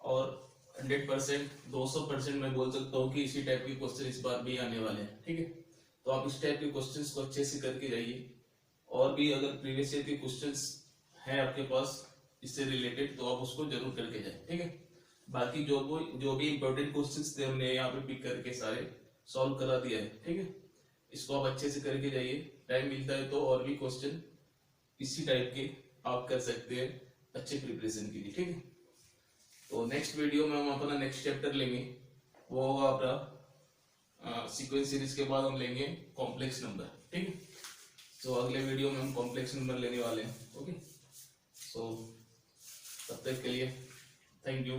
[SPEAKER 1] और 100% 200% मैं बोल सकता हूँ कि इसी टाइप के क्वेश्चन इस बार भी आने वाले हैं। ठीक है, तो आप इस टाइप के क्वेश्चंस को अच्छे से करके जाइए, और भी अगर प्रीवियस ईयर के क्वेश्चंस हैं आपके पास इससे रिलेटेड तो आप उसको जरूर करके जाए। ठीक है, बाकी जो भी इंपॉर्टेंट क्वेश्चंस थे हमने यहाँ पे पिक करके सारे सॉल्व करा दिया है। ठीक है, इसको आप अच्छे से करके जाइए, टाइम मिलता है तो और भी क्वेश्चन इसी टाइप के आप कर सकते हैं अच्छे प्रिपरेशन के लिए। ठीक है, तो नेक्स्ट वीडियो में हम अपना नेक्स्ट चैप्टर लेंगे, वो होगा अपना सीक्वेंस सीरीज के बाद हम लेंगे कॉम्प्लेक्स नंबर। ठीक है, तो अगले वीडियो में हम कॉम्प्लेक्स नंबर लेने वाले हैं। ओके, सो तब तक के लिए थैंक यू।